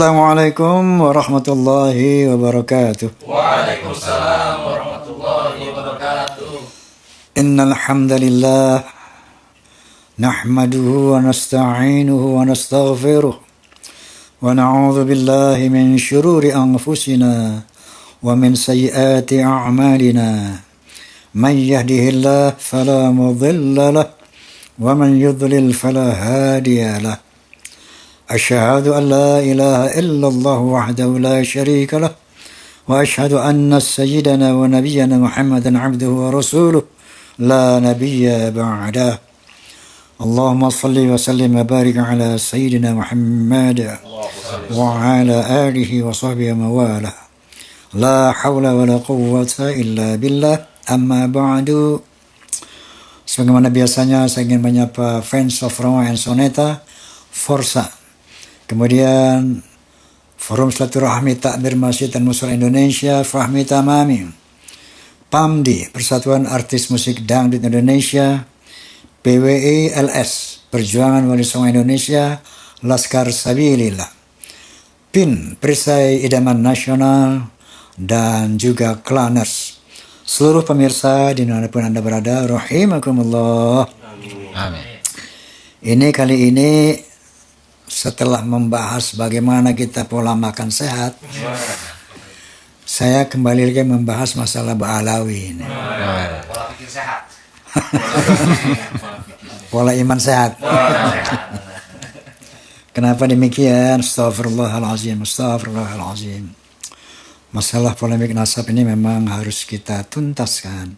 Assalamualaikum warahmatullahi wabarakatuh. Waalaikumsalam warahmatullahi wabarakatuh. Innal hamdalillah nahmaduhu wa nasta'inuhu wa nastaghfiruh wa na'udzu billahi min shururi anfusina wa min sayyiati a'malina. Man yahdihillahu fala mudilla lahu wa man yudlil fala hadiya lahu. أشهد أن لا إله إلا الله وحده لا شريك له وأشهد أن سيدنا ونبينا محمدا عبده ورسوله لا نبي بعده. اللهم صل وسلم وبارك على سيدنا محمد وعلى آله وصحبه ومن والاه. لا حول ولا قوة إلا بالله. أما بعد. Sebagaimana biasanya saya ingin menyapa fans of Roma and Soneta, Forza. Kemudian Forum Silaturahmi Takmir Masjid dan Musyola Indonesia, Fahmi Tamami, PAMDI, Persatuan Artis Musik Dangdut Indonesia, PWI LS, Perjuangan Wali Songo Indonesia, Laskar Sabilillah, PIN, Perisai Idaman Nasional, dan juga Klaners. Seluruh pemirsa dimanapun Anda berada, rahimakumullah. Amin. Kali ini setelah membahas bagaimana kita pola makan sehat, saya kembali lagi membahas masalah Ba'alawi ini. Pola pikir sehat. Pola iman sehat. Kenapa demikian? Astagfirullahaladzim. Masalah polemik nasab ini memang harus kita tuntaskan.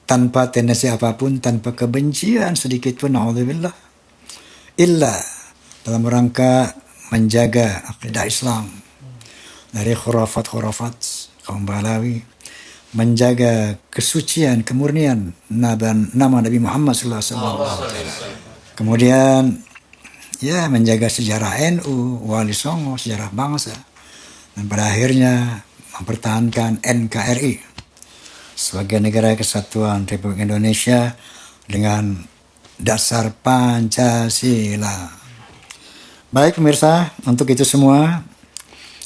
Tanpa tendensi apapun, tanpa kebencian sedikit pun, na'udzubillah. Illa dalam rangka menjaga akidah Islam dari khurafat kaum Ba'alawi, menjaga kesucian, kemurnian nama Nabi Muhammad SAW. Kemudian menjaga sejarah NU, Wali Songo, sejarah bangsa, dan pada akhirnya mempertahankan NKRI sebagai negara kesatuan Republik Indonesia dengan dasar Pancasila. Baik pemirsa, untuk itu semua,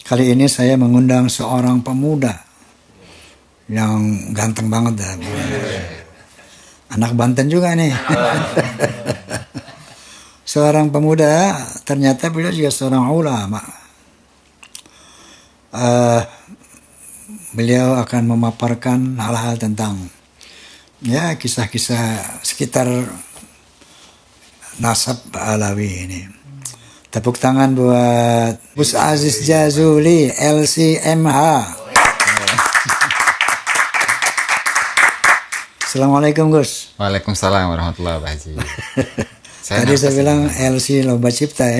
kali ini saya mengundang seorang pemuda yang ganteng banget dah. Anak Banten juga nih. Seorang pemuda, ternyata beliau juga seorang ulama. Beliau akan memaparkan hal-hal tentang kisah-kisah sekitar nasab Ba'alawi ini. Tepuk tangan buat Gus Aziz Jazuli, LCMH. Assalamualaikum Gus. Waalaikumsalam warahmatullahi wabarakatuh. Tadi saya bilang LC Lomba Cipta ya.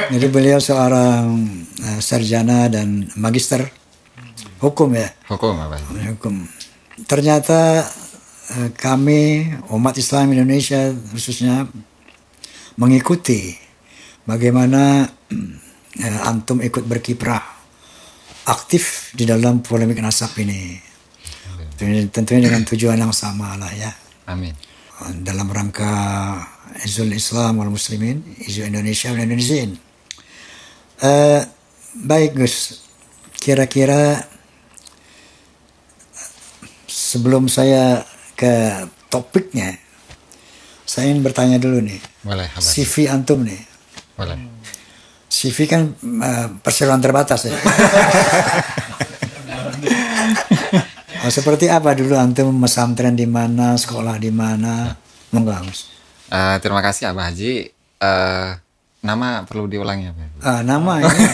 Jadi beliau seorang sarjana dan magister hukum ya. Hukum apa? Hukum. Ternyata kami umat Islam Indonesia khususnya mengikuti bagaimana antum ikut berkiprah aktif di dalam polemik nasab ini. Tentunya dengan tujuan yang sama lah ya. Amin. Dalam rangka Izzul Islam wal Muslimin, Izzul Indonesia wal Indonesian. Baik Gus, kira-kira sebelum saya ke topiknya, saya ingin bertanya dulu nih. Boleh. CV antum nih. Boleh. CV kan perseroan terbatas ya. Seperti apa dulu antum pesantren di mana, sekolah di mana? Monggo Gus. Terima kasih Abah Haji. Nama perlu diulangi apa? Nama ini.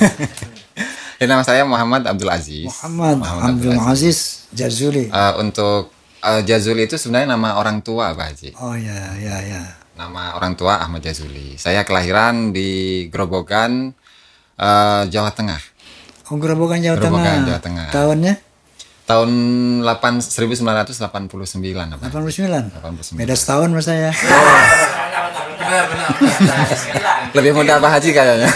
Nama saya Muhammad Abdul Aziz. Muhammad Abdul Aziz Jazuli. Untuk Jazuli itu sebenarnya nama orang tua Abah Haji. Oh ya. Nama orang tua Ahmad Jazuli. Saya kelahiran di Grobogan, Jawa Tengah. Oh, Grobogan Jawa Tengah. Tahunnya? Tahun 1989 Abah. 89. Beda setahun sama saya. Lebih muda Abah Haji kayaknya.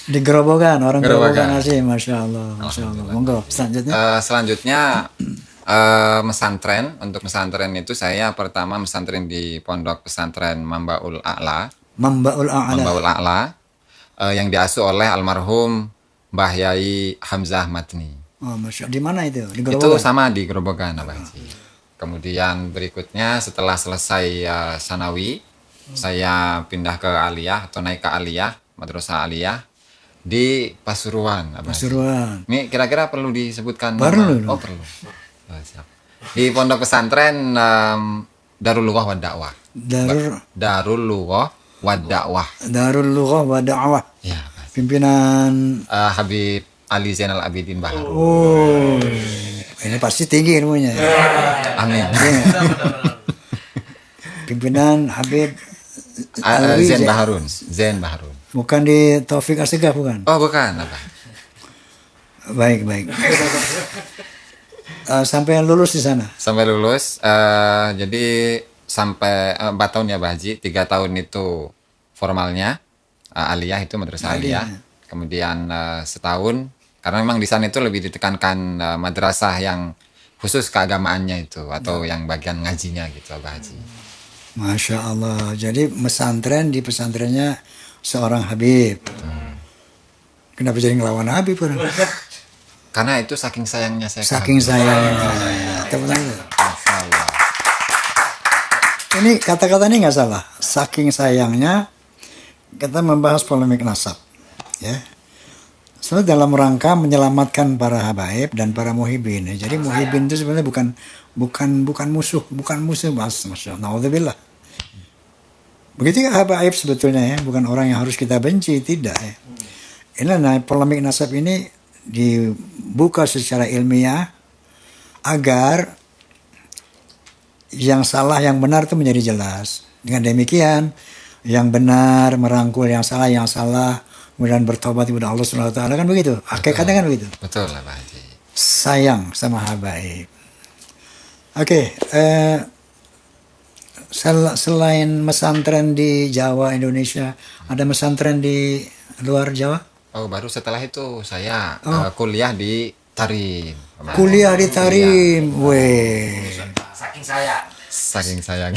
Di Grobogan, orang Grobogan asli, masya Allah. Monggo, selanjutnya. Selanjutnya Mesantren. Untuk mesantren itu saya pertama mesantren di Pondok Pesantren Mambaul A'la. Mambaul A'la. Mambaul A'la yang diasuh oleh almarhum Mbah Yai Hamzah Matni. Oh, Masya. Di mana itu? Di Itu Grobogan? sama di Grobogan, Abah Haji. Kemudian berikutnya setelah selesai sanawi, saya pindah ke Aliyah atau naik ke Aliyah, Madrasah Aliyah di Pasuruan, Abah Haji. Pasuruan. Ini kira-kira perlu disebutkan Perlu. nama? Oh, perlu. Oh, siap. Di Pondok Pesantren Darul Lughah wa Dakwah. Darul Lughah wa Dakwah. Darul Lughah wa Da'wah. Ya, Abah Haji. Pimpinan. Habib Ali Zainal Abidin Baharun. Oh, ini pasti tinggi ilmunya. Amin. Pimpinan Habib Zain Baharun. Zain Baharun. bukan di Taufik Asegaf bukan? Oh, bukan, apa? Baik. Sampai lulus di sana. Sampai lulus, jadi sampai 4 tahun ya, Bah Haji. 3 tahun itu formalnya, aliyah itu madrasah aliyah. Kemudian setahun, karena memang di sana itu lebih ditekankan madrasah yang khusus keagamaannya itu, atau yang bagian ngajinya gitu, Bah Haji. Masya Allah. Jadi pesantren di pesantrennya seorang Habib. Kenapa jadi ngelawan Habib? Karena itu saking sayangnya saya. Saking sayangnya. Tepuk tangan. Masalah. Ini kata-kata ini nggak salah. Saking sayangnya kita membahas polemik nasab, ya. Sebenarnya dalam rangka menyelamatkan para habaib dan para muhibin. Ya. Jadi muhibin itu sebenarnya bukan musuh, Masya Allah. Naudzubillah. Begitu habaib sebetulnya ya, bukan orang yang harus kita benci, tidak ya. Ini polemik nasab ini dibuka secara ilmiah agar yang salah yang benar itu menjadi jelas. Dengan demikian yang benar merangkul yang salah, kemudian bertobat kepada Allah Subhanahu wa taala, kan begitu. Hakikatnya kan begitu. Betul lah, Pak Haji. Sayang sama habaib. Oke, selain mesantren di Jawa Indonesia, ada mesantren di luar Jawa? Oh, baru setelah itu saya kuliah di Tarim. Kuliah di Tarim. Weh. Saking sayang. Saking sayang.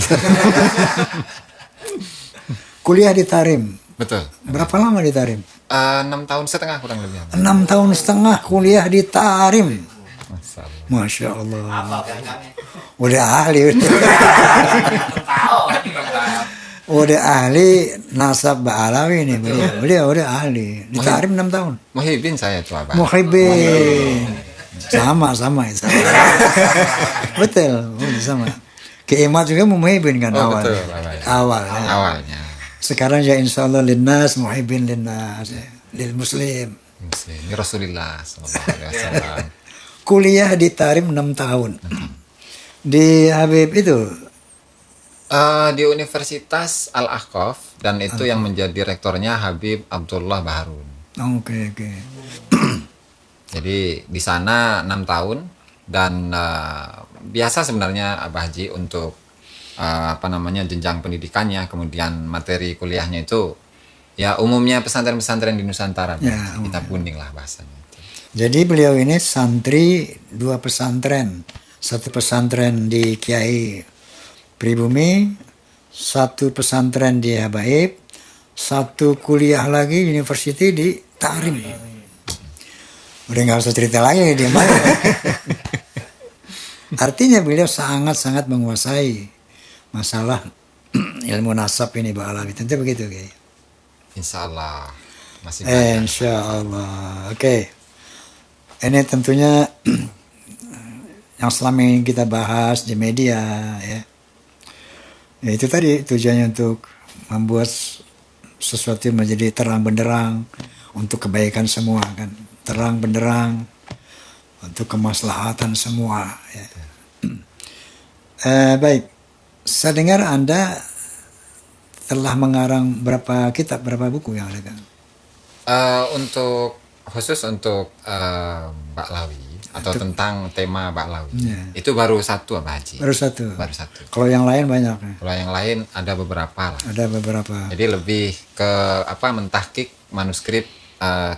Kuliah di Tarim. Betul. Berapa lama di Tarim? 6 tahun setengah kurang lebih. 6 tahun setengah kuliah di Tarim. Masalah. Masya Allah. Apa belakangannya? Udah ahli. Tahu. Udah ahli nasab Ba'alawi nih. Beliau udah ahli. Di Tarim 6 tahun. Muhibin saya tuh, Abah. Muhibin. Sama. Betul, sama. Keemat juga muhibin kan Oh, awal. betul, Abah. Awalnya. Awalnya. Sekarang ya insya Allah linnas, muhibin linnas, lil muslim. Muslim. Rasulullah SAW. Kuliah di Tarim 6 tahun. Di Habib itu, Di Universitas Al-Ahqaf, dan itu yang menjadi rektornya Habib Abdullah Baharun. oke. Jadi di sana 6 tahun, dan biasa sebenarnya Abah Haji untuk jenjang pendidikannya, kemudian materi kuliahnya itu ya umumnya pesantren-pesantren di Nusantara, Ya, kita kuning lah bahasanya. Jadi beliau ini santri 2 pesantren. 1 pesantren di Kiai Pribumi, 1 pesantren di Habaib, 1 kuliah lagi university di Tarim. Udah nggak usah cerita lagi dia mana. Artinya beliau sangat-sangat menguasai masalah ilmu nasab ini Ba'alawi. Tentu begitu, Kiai. Insya Allah masih banyak. Insya Allah. Oke. Ini tentunya yang selama ini kita bahas di media ya. Ya itu tadi tujuannya untuk membuat sesuatu yang menjadi terang benderang untuk kebaikan semua kan. Terang benderang untuk kemaslahatan semua ya. Baik. Saya dengar Anda telah mengarang berapa kitab, berapa buku yang ada kan? Khusus untuk Ba'lawi atau tentang tema Ba'lawi, Ya. itu baru 1, Abah Haji. Baru 1. Baru 1. Kalau yang lain banyak ya? Kalau yang lain ada beberapa lah. Ada beberapa. Jadi lebih ke mentahkik manuskrip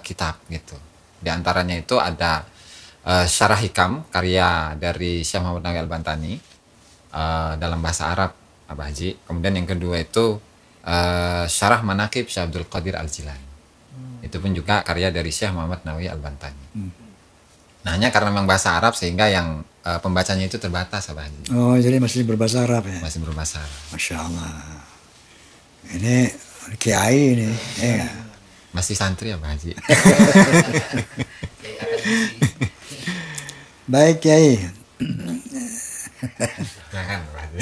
kitab gitu. Di antaranya itu ada Syarah Hikam karya dari Syekh Muhammad Nawawi Al-Bantani dalam bahasa Arab, Abah Haji. Kemudian yang kedua itu Syarah Manaqib Syekh Abdul Qadir Al-Jilani. Itu pun juga karya dari Syekh Muhammad Nawawi Al-Bantani. Nah, hanya karena memang bahasa Arab sehingga yang pembacanya itu terbatas, Abah Haji. Oh, jadi masih berbahasa Arab ya? Masih berbahasa Arab. Masya Allah. Ini kiai ini. Ya. Masih santri, Abah Haji. Baik, Kiai. Jangan, Abah Haji.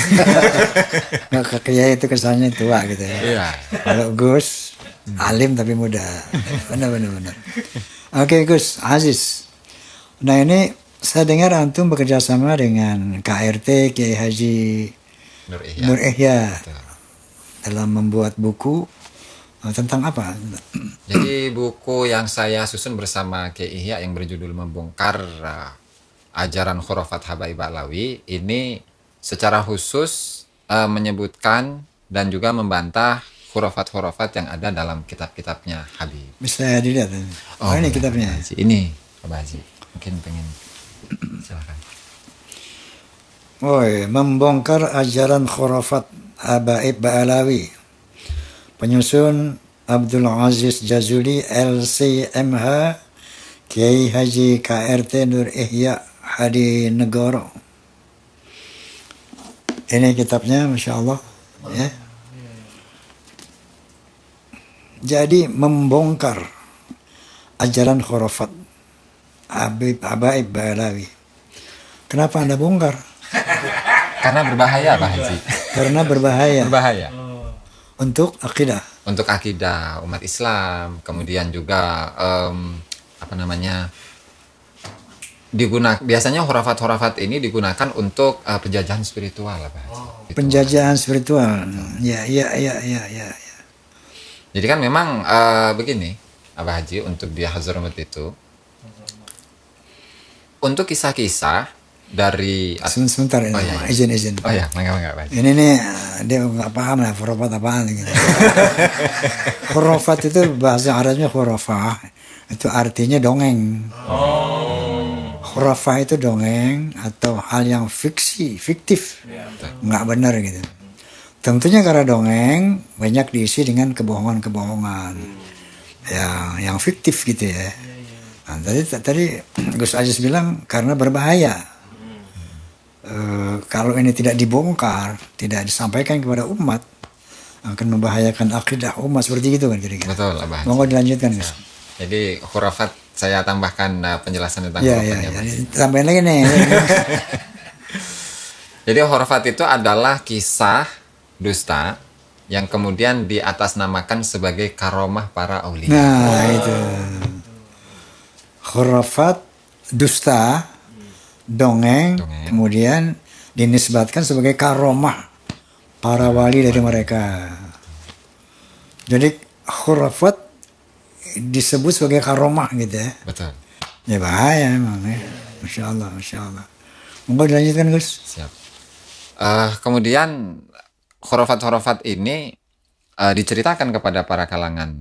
Nggak, ke Kiai itu kesannya tua gitu ya. Iya. Kalau Gus, alim tapi muda. Benar. Oke, Gus, Aziz. Nah, ini saya dengar antum bekerja sama dengan KRT Kiai Haji Nur Ihya Betul. dalam membuat buku tentang apa? Jadi buku yang saya susun bersama Kiai Ihya yang berjudul Membongkar Ajaran Khurafat Habaib Alawi ini secara khusus menyebutkan dan juga membantah khurafat-khurafat yang ada dalam kitab-kitabnya Habib. Bisa dilihat. Oh, ini kitabnya. Abah Haji. Ini Abah Haji. Mungkin pengen silakan. Oh, Membongkar Ajaran Khurafat Habaib Alawi. Penyusun Abdul Aziz Jazuli LCMH Kiai Haji KRT Nur Ihya Hadi Negoro. Ini kitabnya, Masya Allah. Ya. Jadi membongkar ajaran khurafat Habaib Alawi. Kenapa Anda bongkar? Karena berbahaya, Pak Haji. Karena berbahaya. Berbahaya. Untuk akidah. Untuk akidah umat Islam, kemudian juga biasanya khurafat-khurafat ini digunakan untuk penjajahan spiritual, Pak Haji. Gitu. Penjajahan spiritual. Ya. Jadi kan memang begini, Abah Haji, untuk di Hadramaut itu, untuk kisah-kisah dari Sebentar ini. Oh, iya. Izin. Oh ya, enggak, Pak Haji. Ini nih dia nggak paham lah khurafat apaan gitu. Khurafat itu bahasa Arabnya khurafah, itu artinya dongeng. Khurafah itu dongeng atau hal yang fiktif, nggak benar gitu. Tentunya karena dongeng banyak diisi dengan kebohongan yang fiktif gitu ya. Nah, tadi Gus Aziz bilang karena berbahaya. Kalau ini tidak dibongkar, tidak disampaikan kepada umat, akan membahayakan akidah umat seperti itu kan kira-kira. Betul, Abah Haji. Monggo dilanjutkan, Gus. Jadi khurafat, saya tambahkan penjelasan tentang Ya. khurafatnya, Pak. Tambahin lagi nih. Jadi khurafat itu adalah kisah dusta yang kemudian diatasnamakan sebagai karomah para aulia. Nah, itu. Khurafat, dusta, dongeng, kemudian dinisbatkan sebagai karomah para wali dari mereka. Jadi khurafat disebut sebagai karomah gitu ya. Betul. Ya bahaya memang ya. Masya Allah. Monggo dilanjutkan, Gus. Siap. Kemudian khurafat ini diceritakan kepada para kalangan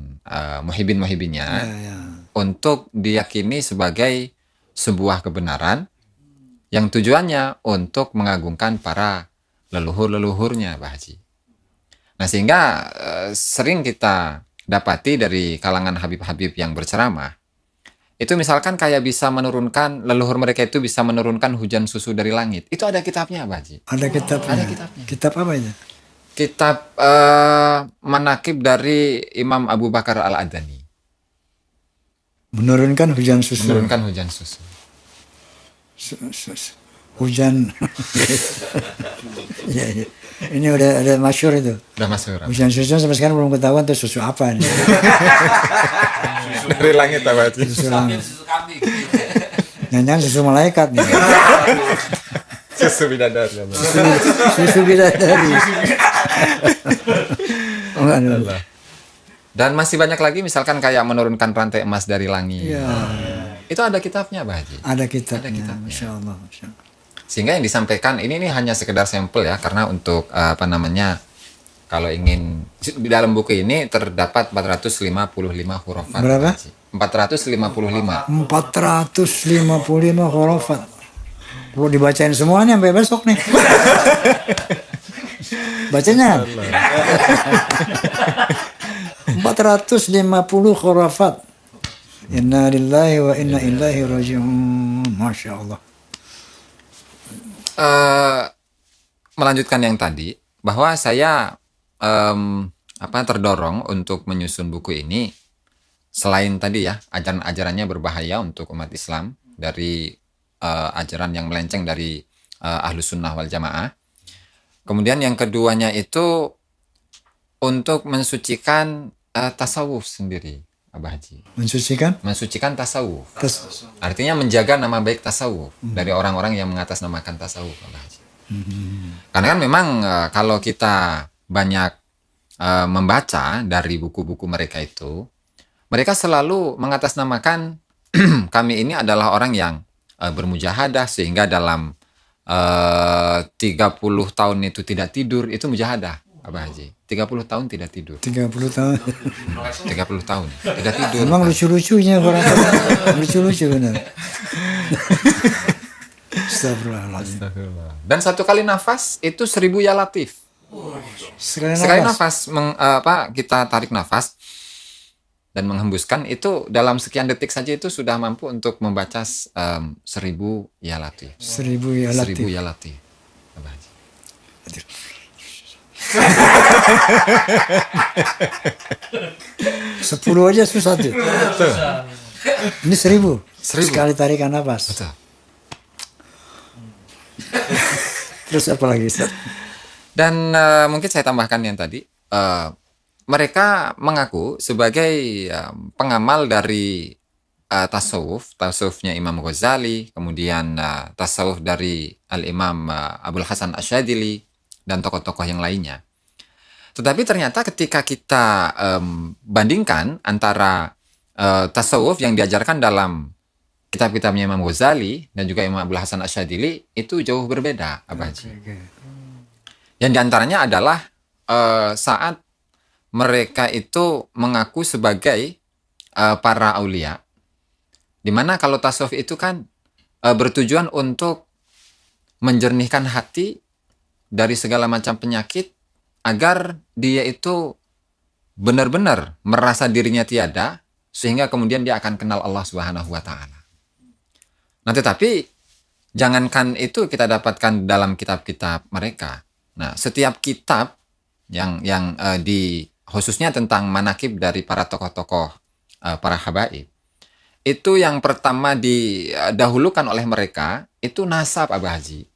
muhibin-muhibinnya Ya. untuk diyakini sebagai sebuah kebenaran yang tujuannya untuk mengagungkan para leluhur-leluhurnya, Pak Haji. Nah, sehingga sering kita dapati dari kalangan habib-habib yang berceramah, itu misalkan kayak bisa menurunkan, leluhur mereka itu bisa menurunkan hujan susu dari langit. Itu ada kitabnya, Pak Haji. Ada kitabnya. Ada kitabnya. Kitab apa itu? Kitab Manaqib dari Imam Abu Bakar Al-Adani. Menurunkan hujan susu. Menurunkan hujan susu. Hujan. Ya. Ini udah masyhur itu. Udah masuk. Hujan susu sampai sekarang belum ketahuan tuh susu apa nih. Dari langit, Pak Haji. Susu langit. Susu kambing. Jangan susu malaikat nih. Susu bidadari. Susu bidadari. Oh, aduh. Dan masih banyak lagi misalkan kayak menurunkan rantai emas dari langit. Ya. Itu ada kitabnya, Pak Haji. Ada kitabnya. Ada kitabnya. Masya Allah. Sehingga yang disampaikan ini hanya sekedar sampel ya, karena untuk kalau ingin di dalam buku ini terdapat 455 hurufat. Berapa? 455. 455 khurafat. Perlu dibacain semuanya sampai besok nih. Bacanya 450 khurafat. Inna lillahi wa inna ilaihi raji'un. Masya Allah. Melanjutkan yang tadi, bahwa saya terdorong untuk menyusun buku ini selain tadi ya ajaran-ajarannya berbahaya untuk umat Islam dari ajaran yang melenceng dari Ahlus Sunnah wal Jamaah. Kemudian yang keduanya itu untuk mensucikan tasawuf sendiri, Abah Haji. Mensucikan tasawuf. Artinya menjaga nama baik tasawuf dari orang-orang yang mengatasnamakan tasawuf, Abah Haji. Karena kan memang kalau kita banyak membaca dari buku-buku mereka itu, mereka selalu mengatasnamakan kami ini adalah orang yang bermujahadah, sehingga dalam 30 tahun itu tidak tidur, itu mujahadah, Abah Haji. 30 tahun tidak tidur. 30 tahun. 30 tahun tidak tidur. Memang lucu-lucunya orang. Lucu-lucu benar. Astagfirullahaladzim. Dan satu kali nafas itu 1000 ya latif. Sekali nafas kita tarik nafas dan menghembuskan itu dalam sekian detik saja itu sudah mampu untuk membaca 1000 ya latif. 1000 ya latif. 1000 ya latif. Abah Haji. 10 aja susah tuh. Ini 1000. Sekali tarikan nafas. Betul. Terus apa lagi, Ustaz? Dan mungkin saya tambahkan yang tadi, mereka mengaku sebagai pengamal dari tasawufnya Imam Ghazali, kemudian tasawuf dari Al-Imam Abul Hasan Asyadili, dan tokoh-tokoh yang lainnya. Tetapi ternyata ketika kita bandingkan antara tasawuf yang diajarkan dalam kitab-kitabnya Imam Ghazali dan juga Imam Abul Hasan Asyadili, itu jauh berbeda, Abah Haji. Yang diantaranya adalah saat mereka itu mengaku sebagai para aulia, dimana kalau tasawuf itu kan bertujuan untuk menjernihkan hati dari segala macam penyakit agar dia itu benar-benar merasa dirinya tiada, sehingga kemudian dia akan kenal Allah Subhanahu wa taala. Nah, tetapi jangankan itu kita dapatkan dalam kitab-kitab mereka. Nah, setiap kitab yang di khususnya tentang manakib dari para tokoh-tokoh para habaib, itu yang pertama didahulukan oleh mereka itu nasab, Abah Haji.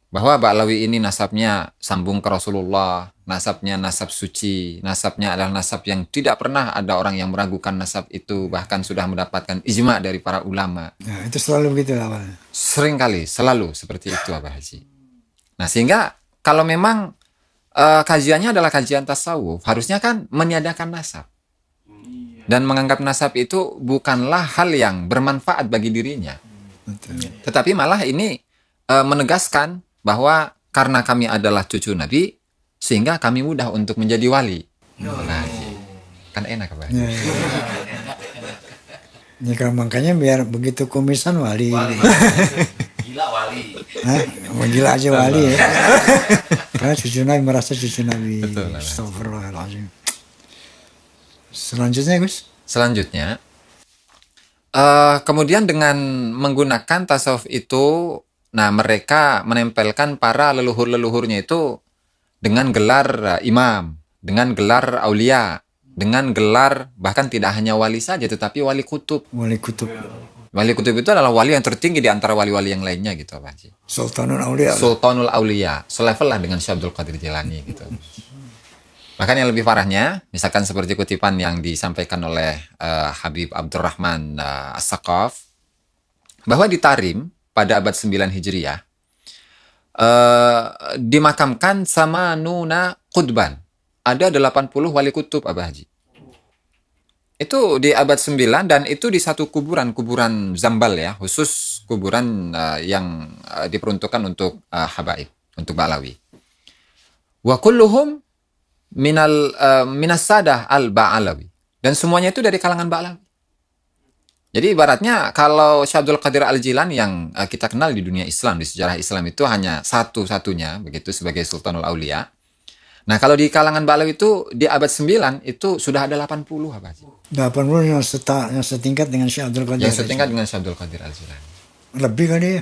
Bahwa Ba'lawi ini nasabnya sambung ke Rasulullah, nasabnya nasab suci, nasabnya adalah nasab yang tidak pernah ada orang yang meragukan nasab itu, bahkan sudah mendapatkan ijma dari para ulama. Nah, itu selalu begitu awalnya. Sering kali, selalu seperti itu, Abah Haji. Nah, sehingga kalau memang kajiannya adalah kajian tasawuf, harusnya kan meniadakan nasab. Dan menganggap nasab itu bukanlah hal yang bermanfaat bagi dirinya. Tetapi malah ini menegaskan bahwa karena kami adalah cucu Nabi, sehingga kami mudah untuk menjadi wali. Nah, kan enak, Abah. Ya, makanya biar begitu kumisan wali. Gila wali. Hah? Gila aja wali ya. Karena cucu Nabi merasa cucu Nabi. Astagfirullahaladzim. Selanjutnya, Gus? Selanjutnya, kemudian dengan menggunakan tasawuf itu, nah mereka menempelkan para leluhur-leluhurnya itu dengan gelar imam, dengan gelar aulia, dengan gelar bahkan tidak hanya wali saja tetapi wali kutub. Wali kutub. Wali kutub itu adalah wali yang tertinggi di antara wali-wali yang lainnya gitu, Pak Haji. Sultanul Aulia. Sultanul Aulia, selevel lah dengan Syekh Abdul Qadir Jilani gitu. Bahkan yang lebih parahnya, misalkan seperti kutipan yang disampaikan oleh Habib Abdurrahman As-Saqaf, bahwa di Tarim pada abad 9 Hijriah dimakamkan sama Nuna Qutban. Ada 80 wali kutub, Abah Haji. Itu di abad 9 dan itu di satu kuburan Zambal ya, khusus kuburan yang diperuntukkan untuk habaib, untuk Ba'lawi. Wa kulluhum minas sadah al-Ba'alawi. Dan semuanya itu dari kalangan Ba'lawi. Jadi ibaratnya kalau Syekh Abdul Qadir Al-Jilani yang kita kenal di dunia Islam, di sejarah Islam itu hanya satu-satunya begitu sebagai Sultanul Aulia. Nah, kalau di kalangan Balawi itu di abad 9 itu sudah ada 80 apa sih? 80 yang setingkat dengan Syekh Abdul Qadir. Yang setingkat dengan Syekh Abdul Qadir Al-Jilani. Lebih kali ya.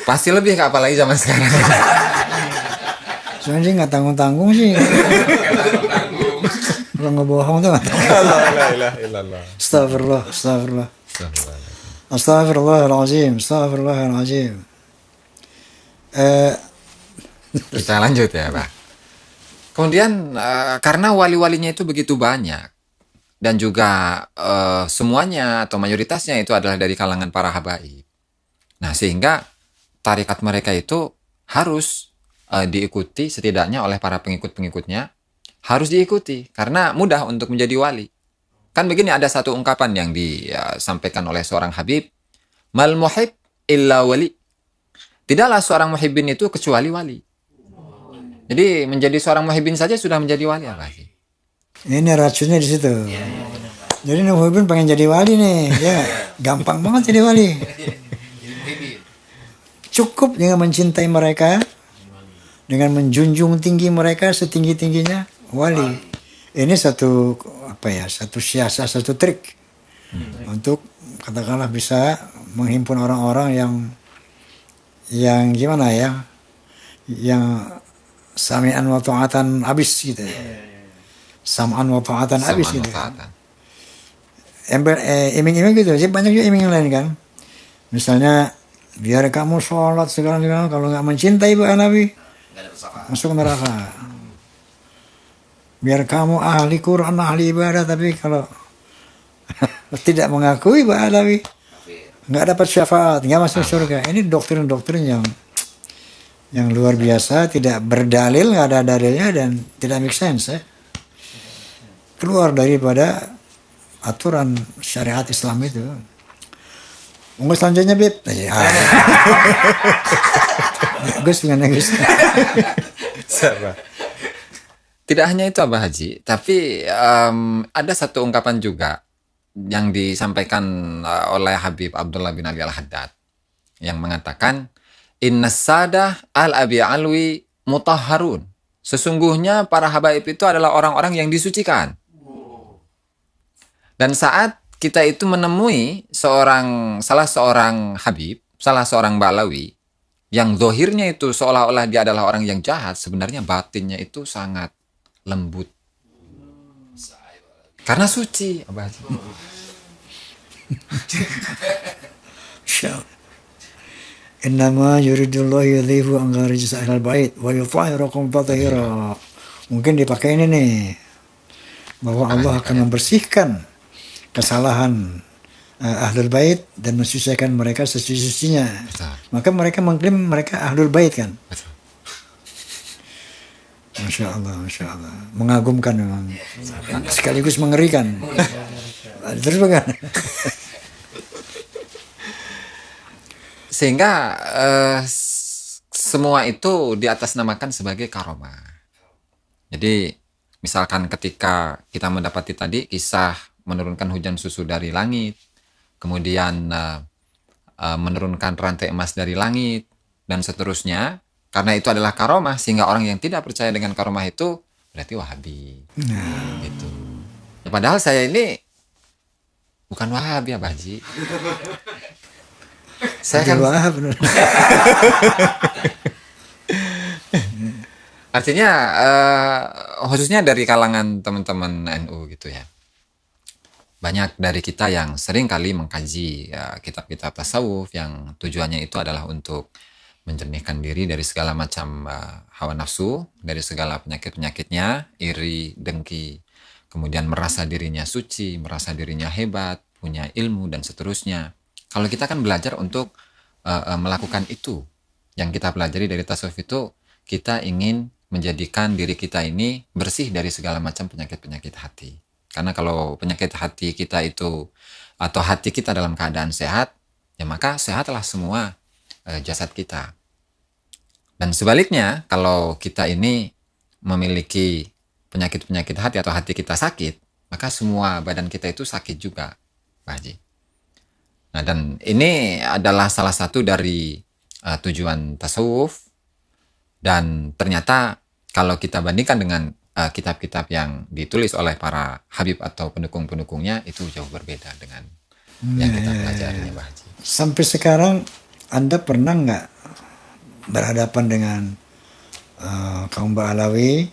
Pasti lebih, apalagi zaman sekarang. Soalnya sih nggak tanggung-tanggung sih. Kalau ngebohong tuh nggak tanggung. Astagfirullah, astagfirullah. Astagfirullahaladzim, astagfirullahaladzim. Kita lanjut ya, Pak. Kemudian karena wali-walinya itu begitu banyak dan juga semuanya atau mayoritasnya itu adalah dari kalangan para habaib. Nah, sehingga tarikat mereka itu harus diikuti setidaknya oleh para pengikut-pengikutnya, harus diikuti karena mudah untuk menjadi wali. Kan begini, ada satu ungkapan yang disampaikan oleh seorang habib, mal muhib illa wali. Tidaklah seorang muhibbin itu kecuali wali. Jadi menjadi seorang muhibbin saja sudah menjadi wali apa sih? Ini racunnya di situ. Jadi muhibbin pengen jadi wali nih, ya gampang banget jadi wali. Cukup dengan mencintai mereka, dengan menjunjung tinggi mereka setinggi-tingginya, wali. Ini satu siasat, satu trik untuk katakanlah bisa menghimpun orang-orang yang gimana ya, yang sami'an wa ta'atan habis gitu. Sam'an wa ta'atan habis gitu. Iming-iming gitu, sih banyak juga iming lain kan. Misalnya biar kamu sholat segala kalau nggak mencintai Pak Nabi masuk neraka. Biar kamu ahli Quran, ahli ibadah, tapi kalau tidak mengakui Pak Nabi nggak dapat syafaat, nggak masuk surga. Ini doktrin-doktrin yang luar biasa, tidak berdalil, nggak ada dalilnya dan tidak make sense ya. Keluar daripada aturan syariat Islam itu. Monggo selanjutnya, Bib. Gus dengan Gus. Tidak hanya itu Abah Haji, tapi ada satu ungkapan juga yang disampaikan oleh Habib Abdullah bin Ali Al-Haddad yang mengatakan Innas sadah al-abi alwi mutahharun. Sesungguhnya para habaib itu adalah orang-orang yang disucikan. Dan saat kita itu menemui salah seorang habib, salah seorang Balawi, yang zohirnya itu seolah-olah dia adalah orang yang jahat, sebenarnya batinnya itu sangat lembut. Karena suci. Innama yuridullahu yudhifu anka rijsa ahlal bait wa yutahhirakum tathira. Mungkin dipakai ini nih, bahwa Allah akan membersihkan kesalahan ahlul bait dan mensucikan mereka sesuci-sucinya. Maka mereka mengklaim mereka ahlul bait kan. Masya Allah, Masya Allah. Mengagumkan memang. Sekaligus mengerikan. Terus bagaimana? Sehingga semua itu diatasnamakan sebagai karomah. Jadi misalkan ketika kita mendapati tadi kisah menurunkan hujan susu dari langit, kemudian menurunkan rantai emas dari langit, dan seterusnya, karena itu adalah karomah, sehingga orang yang tidak percaya dengan karomah itu berarti Wahabi. Gitu. Padahal saya ini bukan Wahabi ya Baji. Saya kan artinya khususnya dari kalangan teman-teman NU gitu ya. Banyak dari kita yang sering kali mengkaji kitab-kitab tasawuf yang tujuannya itu adalah untuk menjernihkan diri dari segala macam hawa nafsu, dari segala penyakit-penyakitnya, iri, dengki, kemudian merasa dirinya suci, merasa dirinya hebat, punya ilmu, dan seterusnya. Kalau kita kan belajar untuk melakukan itu, yang kita pelajari dari tasawuf itu, kita ingin menjadikan diri kita ini bersih dari segala macam penyakit-penyakit hati. Karena kalau penyakit hati kita itu, atau hati kita dalam keadaan sehat, ya maka sehatlah semua jasad kita. Dan sebaliknya, kalau kita ini memiliki penyakit-penyakit hati atau hati kita sakit, maka semua badan kita itu sakit juga, Pak Haji. Nah, dan ini adalah salah satu dari tujuan tasawuf, dan ternyata kalau kita bandingkan dengan kitab-kitab yang ditulis oleh para habib atau pendukung-pendukungnya, itu jauh berbeda dengan yang kita pelajari ya Pak Haji. Sampai sekarang Anda pernah nggak berhadapan dengan kaum Ba'alawi,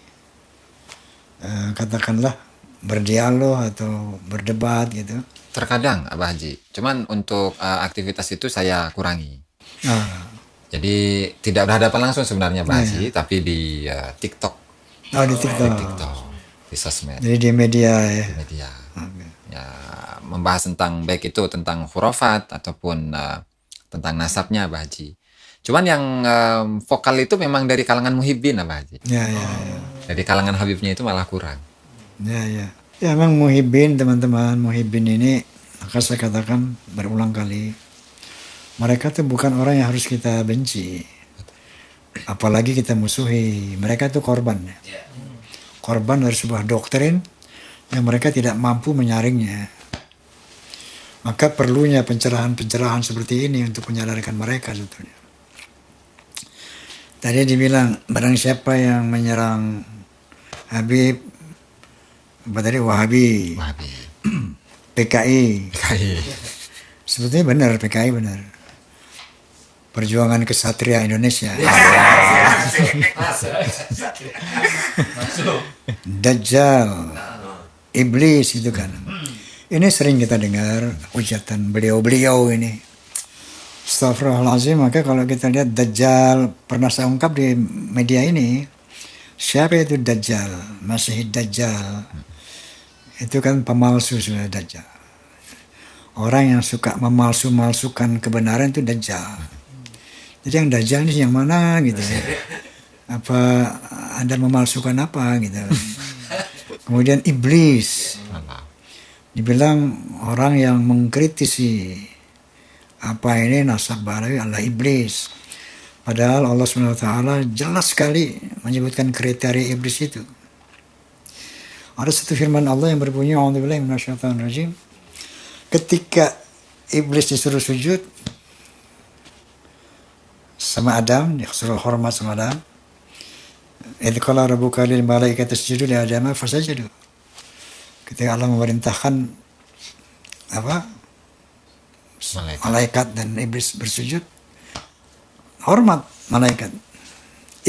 katakanlah berdialog atau berdebat gitu? Terkadang Abah Haji, cuman untuk aktivitas itu saya kurangi. Jadi tidak berhadapan langsung sebenarnya Abah Haji, tapi di TikTok. Oh, di TikTok. Di TikTok, di sosmed. Jadi di media ya. Di media. Ya, membahas tentang baik itu tentang khurafat ataupun tentang nasabnya Abah Haji. Cuman yang vokal itu memang dari kalangan muhibbin Abah Haji. Ya. Dari kalangan habibnya itu malah kurang. Ya, memang muhibbin, teman-teman, muhibbin ini, maka saya katakan berulang kali, mereka tuh bukan orang yang harus kita benci, apalagi kita musuhi. Mereka itu korban, korban dari sebuah doktrin yang mereka tidak mampu menyaringnya. Maka perlunya pencerahan-pencerahan seperti ini untuk menyadarkan mereka sebetulnya. Tadi dibilang barang siapa yang menyerang Habib, apa tadi, Wahabi. PKI. Sebetulnya benar, PKI benar. Perjuangan Kesatria Indonesia. Dajjal, iblis itu kan. Ini sering kita dengar ucapkan beliau-beliau ini. Astagfirullahaladzim. Maka kalau kita lihat Dajjal, pernah saya ungkap di media ini, siapa itu Dajjal? Masih Dajjal. Itu kan pemalsu sudah Dajjal. Orang yang suka memalsu-malsukan kebenaran itu Dajjal. Jadi yang Dajjal ini yang mana gitu ya? Apa Anda memalsukan apa gitu? Kemudian iblis. Dibilang orang yang mengkritisi apa ini nasab Ba'alawi adalah iblis. Padahal Allah SWT jelas sekali menyebutkan kriteria iblis itu. Ada satu firman Allah yang berbunyi, A'udzubillahi minasyaitonirrajim. Ketika iblis disuruh sujud sama Adam, disuruh hormat sama Adam. Idz qala rabbuka lil malaikati isjudu li Adama fasajadu. Ketika Allah memerintahkan malaikat dan iblis bersujud, hormat malaikat,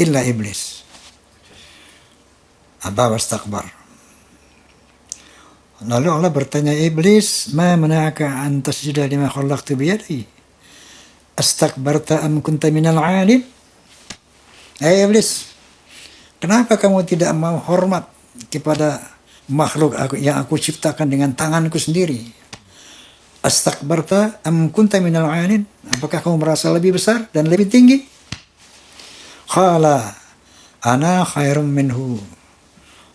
illa iblis aba wastakbar. Lalu Allah bertanya, iblis, ma mana'aka an tasjuda lima khalaqtu biyadi? Astakbarta am kunta minal 'alin? Iblis, kenapa kamu tidak mau hormat kepada makhluk yang aku ciptakan dengan tanganku sendiri? Astakbarta am kunta minal 'alin? Apakah kamu merasa lebih besar dan lebih tinggi? Qala ana khairum minhu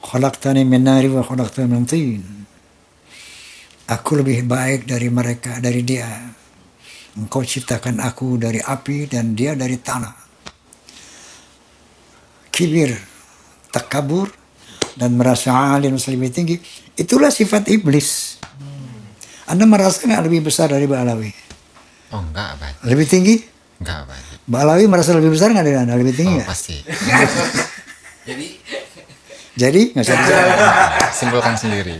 khalaqtani min nari wa khalaqtani min tin. Aku lebih baik dari mereka, dari dia. Engkau ciptakan aku dari api dan dia dari tanah. Kibir, takabur, dan merasa alim lebih tinggi. Itulah sifat iblis. Anda merasa nggak lebih besar dari Ba'alawi? Oh enggak, Abah. Lebih tinggi? Enggak, Abah. Ba'alawi merasa lebih besar nggak dari Anda? Lebih tinggi nggak? Pasti. Jadi nggak usah bicara. Simpulkan sendiri.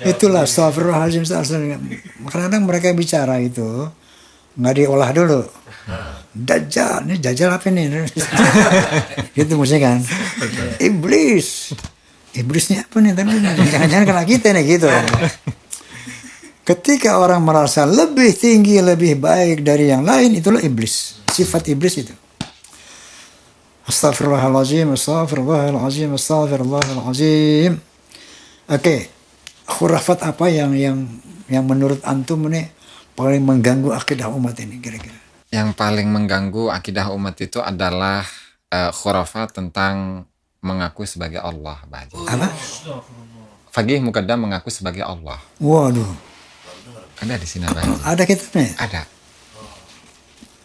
Itulah astagfirullahaladzim. Kadang-kadang mereka bicara itu nggak diolah dulu. Dajjal, ini Dajjal apa nih? Gitu maksudnya kan. Iblis. Iblisnya apa nih? Jangan-jangan kena kita nih gitu. Ketika orang merasa lebih tinggi, lebih baik dari yang lain, itulah iblis. Sifat iblis itu. Astaghfirullahaladzim, astaghfirullahaladzim, astaghfirullahaladzim. Oke, khurafat apa yang menurut antum ini paling mengganggu akidah umat ini kira-kira? Yang paling mengganggu akidah umat itu adalah khurafat tentang mengaku sebagai Allah, Pak Haji. Apa? Faqih Muqaddam mengaku sebagai Allah. Waduh. Ada di sini, Pak Haji. Ada kitabnya? Ada.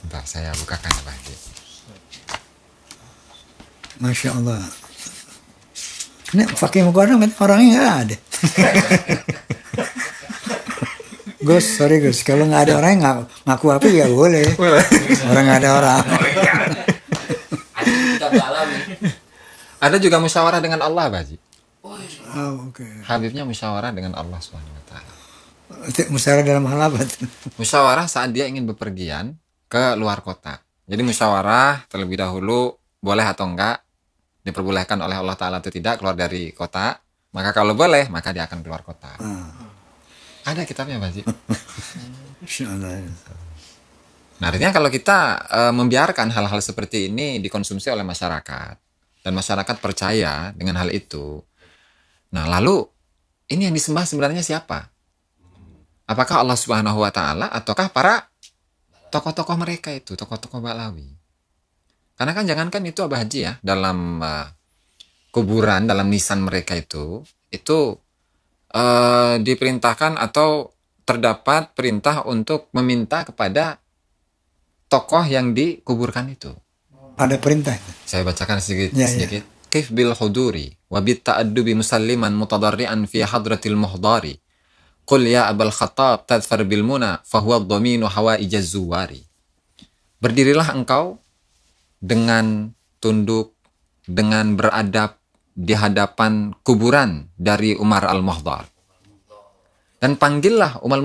Bentar, saya bukakan, Pak Haji. Masya Allah. Ini Faqih Muqaddam orangnya nggak ada. Gus, sorry Gus, kalau nggak ada orang yang ngaku apa ya boleh. Orang nggak ada orang. Kita alami. Ada juga musyawarah dengan Allah, Pak Haji. Oh, oke. Habibnya musyawarah dengan Allah Subhanahu wa taala. Musyawarah dalam hal apa? Musyawarah saat dia ingin bepergian ke luar kota. Jadi musyawarah terlebih dahulu boleh atau enggak, diperbolehkan oleh Allah Ta'ala atau tidak keluar dari kota. Maka kalau boleh, maka dia akan keluar kota. Ada kitabnya, Pak Haji. Insyaallah. Nah, artinya kalau kita membiarkan hal-hal seperti ini dikonsumsi oleh masyarakat, dan masyarakat percaya dengan hal itu, nah lalu ini yang disembah sebenarnya siapa? Apakah Allah Subhanahu wa taala ataukah para tokoh-tokoh mereka itu, tokoh-tokoh Ba'lawi? Karena kan jangankan itu Abah Haji ya, dalam kuburan, dalam nisan mereka itu diperintahkan atau terdapat perintah untuk meminta kepada tokoh yang dikuburkan itu. Ada perintah. Saya bacakan sedikit. Ya. Kif bil huduri wa bit ta'addubi musalliman mutadarrian fi hadratil muhdari. Qul ya Abul Khattab tadfar bil muna fahuwa dhaminu hawaijaz zuwari. Berdirilah engkau dengan tunduk, dengan beradab di hadapan kuburan dari Umar al-Muhdar. Dan panggillah Umar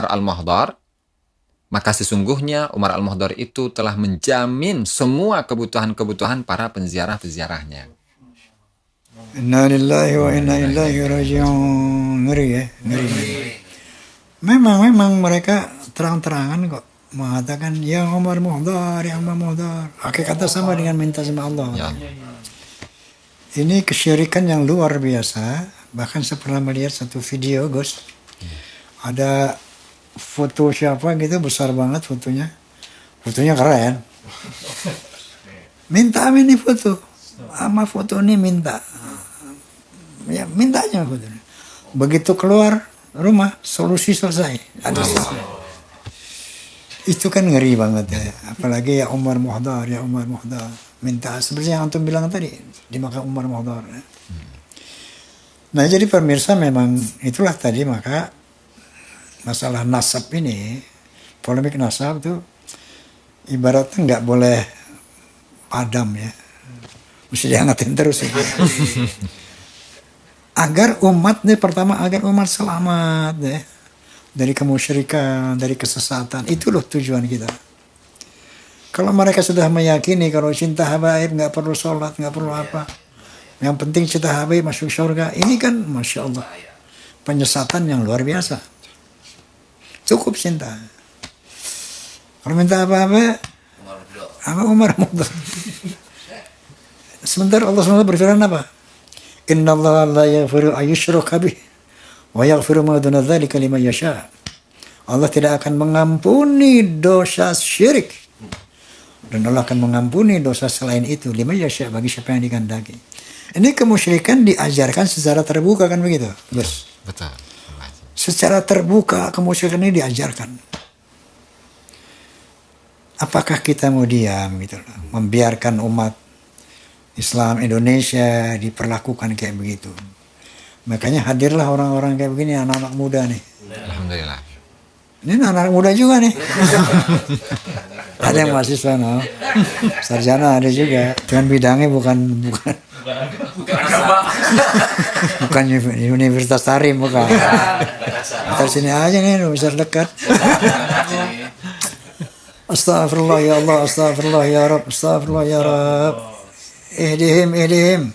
al-Muhdar, maka sesungguhnya Umar al-Muhdar itu telah menjamin semua kebutuhan-kebutuhan para penziarah-penziarahnya. Inna lillahi wa inna ilaihi raji'un. Ngeri ya, ngeri. Memang mereka terang-terangan kok mengatakan ya Umar Muhdar, ya Umar Muhdar. Hakikatnya sama dengan minta sama Allah. Ya. Ini kesyirikan yang luar biasa. Bahkan saya pernah melihat satu video, Gus. Ada foto siapa gitu, besar banget fotonya. Fotonya keren. Minta ini foto. Sama foto ini minta. Ya, mintanya foto. Begitu keluar rumah, solusi selesai. Ada itu kan ngeri banget ya. Apalagi ya Umar Muhdar, ya Umar Muhdar. Minta seperti yang antum bilang tadi di makam Umar Muhdar. Ya. Nah jadi pemirsa memang itulah tadi, maka masalah nasab ini, polemik nasab itu ibaratnya nggak boleh padam ya, mesti dihangatin terus ya. Agar umat nih, pertama agar umat selamat ya dari kemusyrikan, dari kesesatan. Itu loh tujuan kita. Kalau mereka sudah meyakini kalau cinta habaib nggak perlu sholat, nggak perlu apa, yang penting cinta habaib masuk surga, ini kan masya Allah penyesatan yang luar biasa. Cukup cinta. Kalau minta apa-apa, apa Umar Muhdar. Sebentar Allah SWT berfirman apa? Inna Allah la yaghfiru ayyushraka bih wa yaghfiru ma duna dzalika liman yasha. Allah tidak akan mengampuni dosa syirik, dan Allah akan mengampuni dosa selain itu liman yasha, bagi siapa yang dikehendaki. Ini kemusyrikan diajarkan secara terbuka kan begitu, Gus? Betul. Secara terbuka kemusyrikan ini diajarkan. Apakah kita mau diam gitu loh, membiarkan umat Islam Indonesia diperlakukan kayak begitu? Makanya hadirlah orang-orang kayak begini, anak-anak muda nih. Alhamdulillah. Ini anak-anak muda juga nih. Ada yang mahasiswa, no? Sarjana ada juga. Dengan bidangnya bukan Universitas Tarim, bukan. Ntar sini aja nih, bisa dekat. Astagfirullah ya Allah, astagfirullah ya Rabb, astagfirullah ya Rabb. Ihdihim.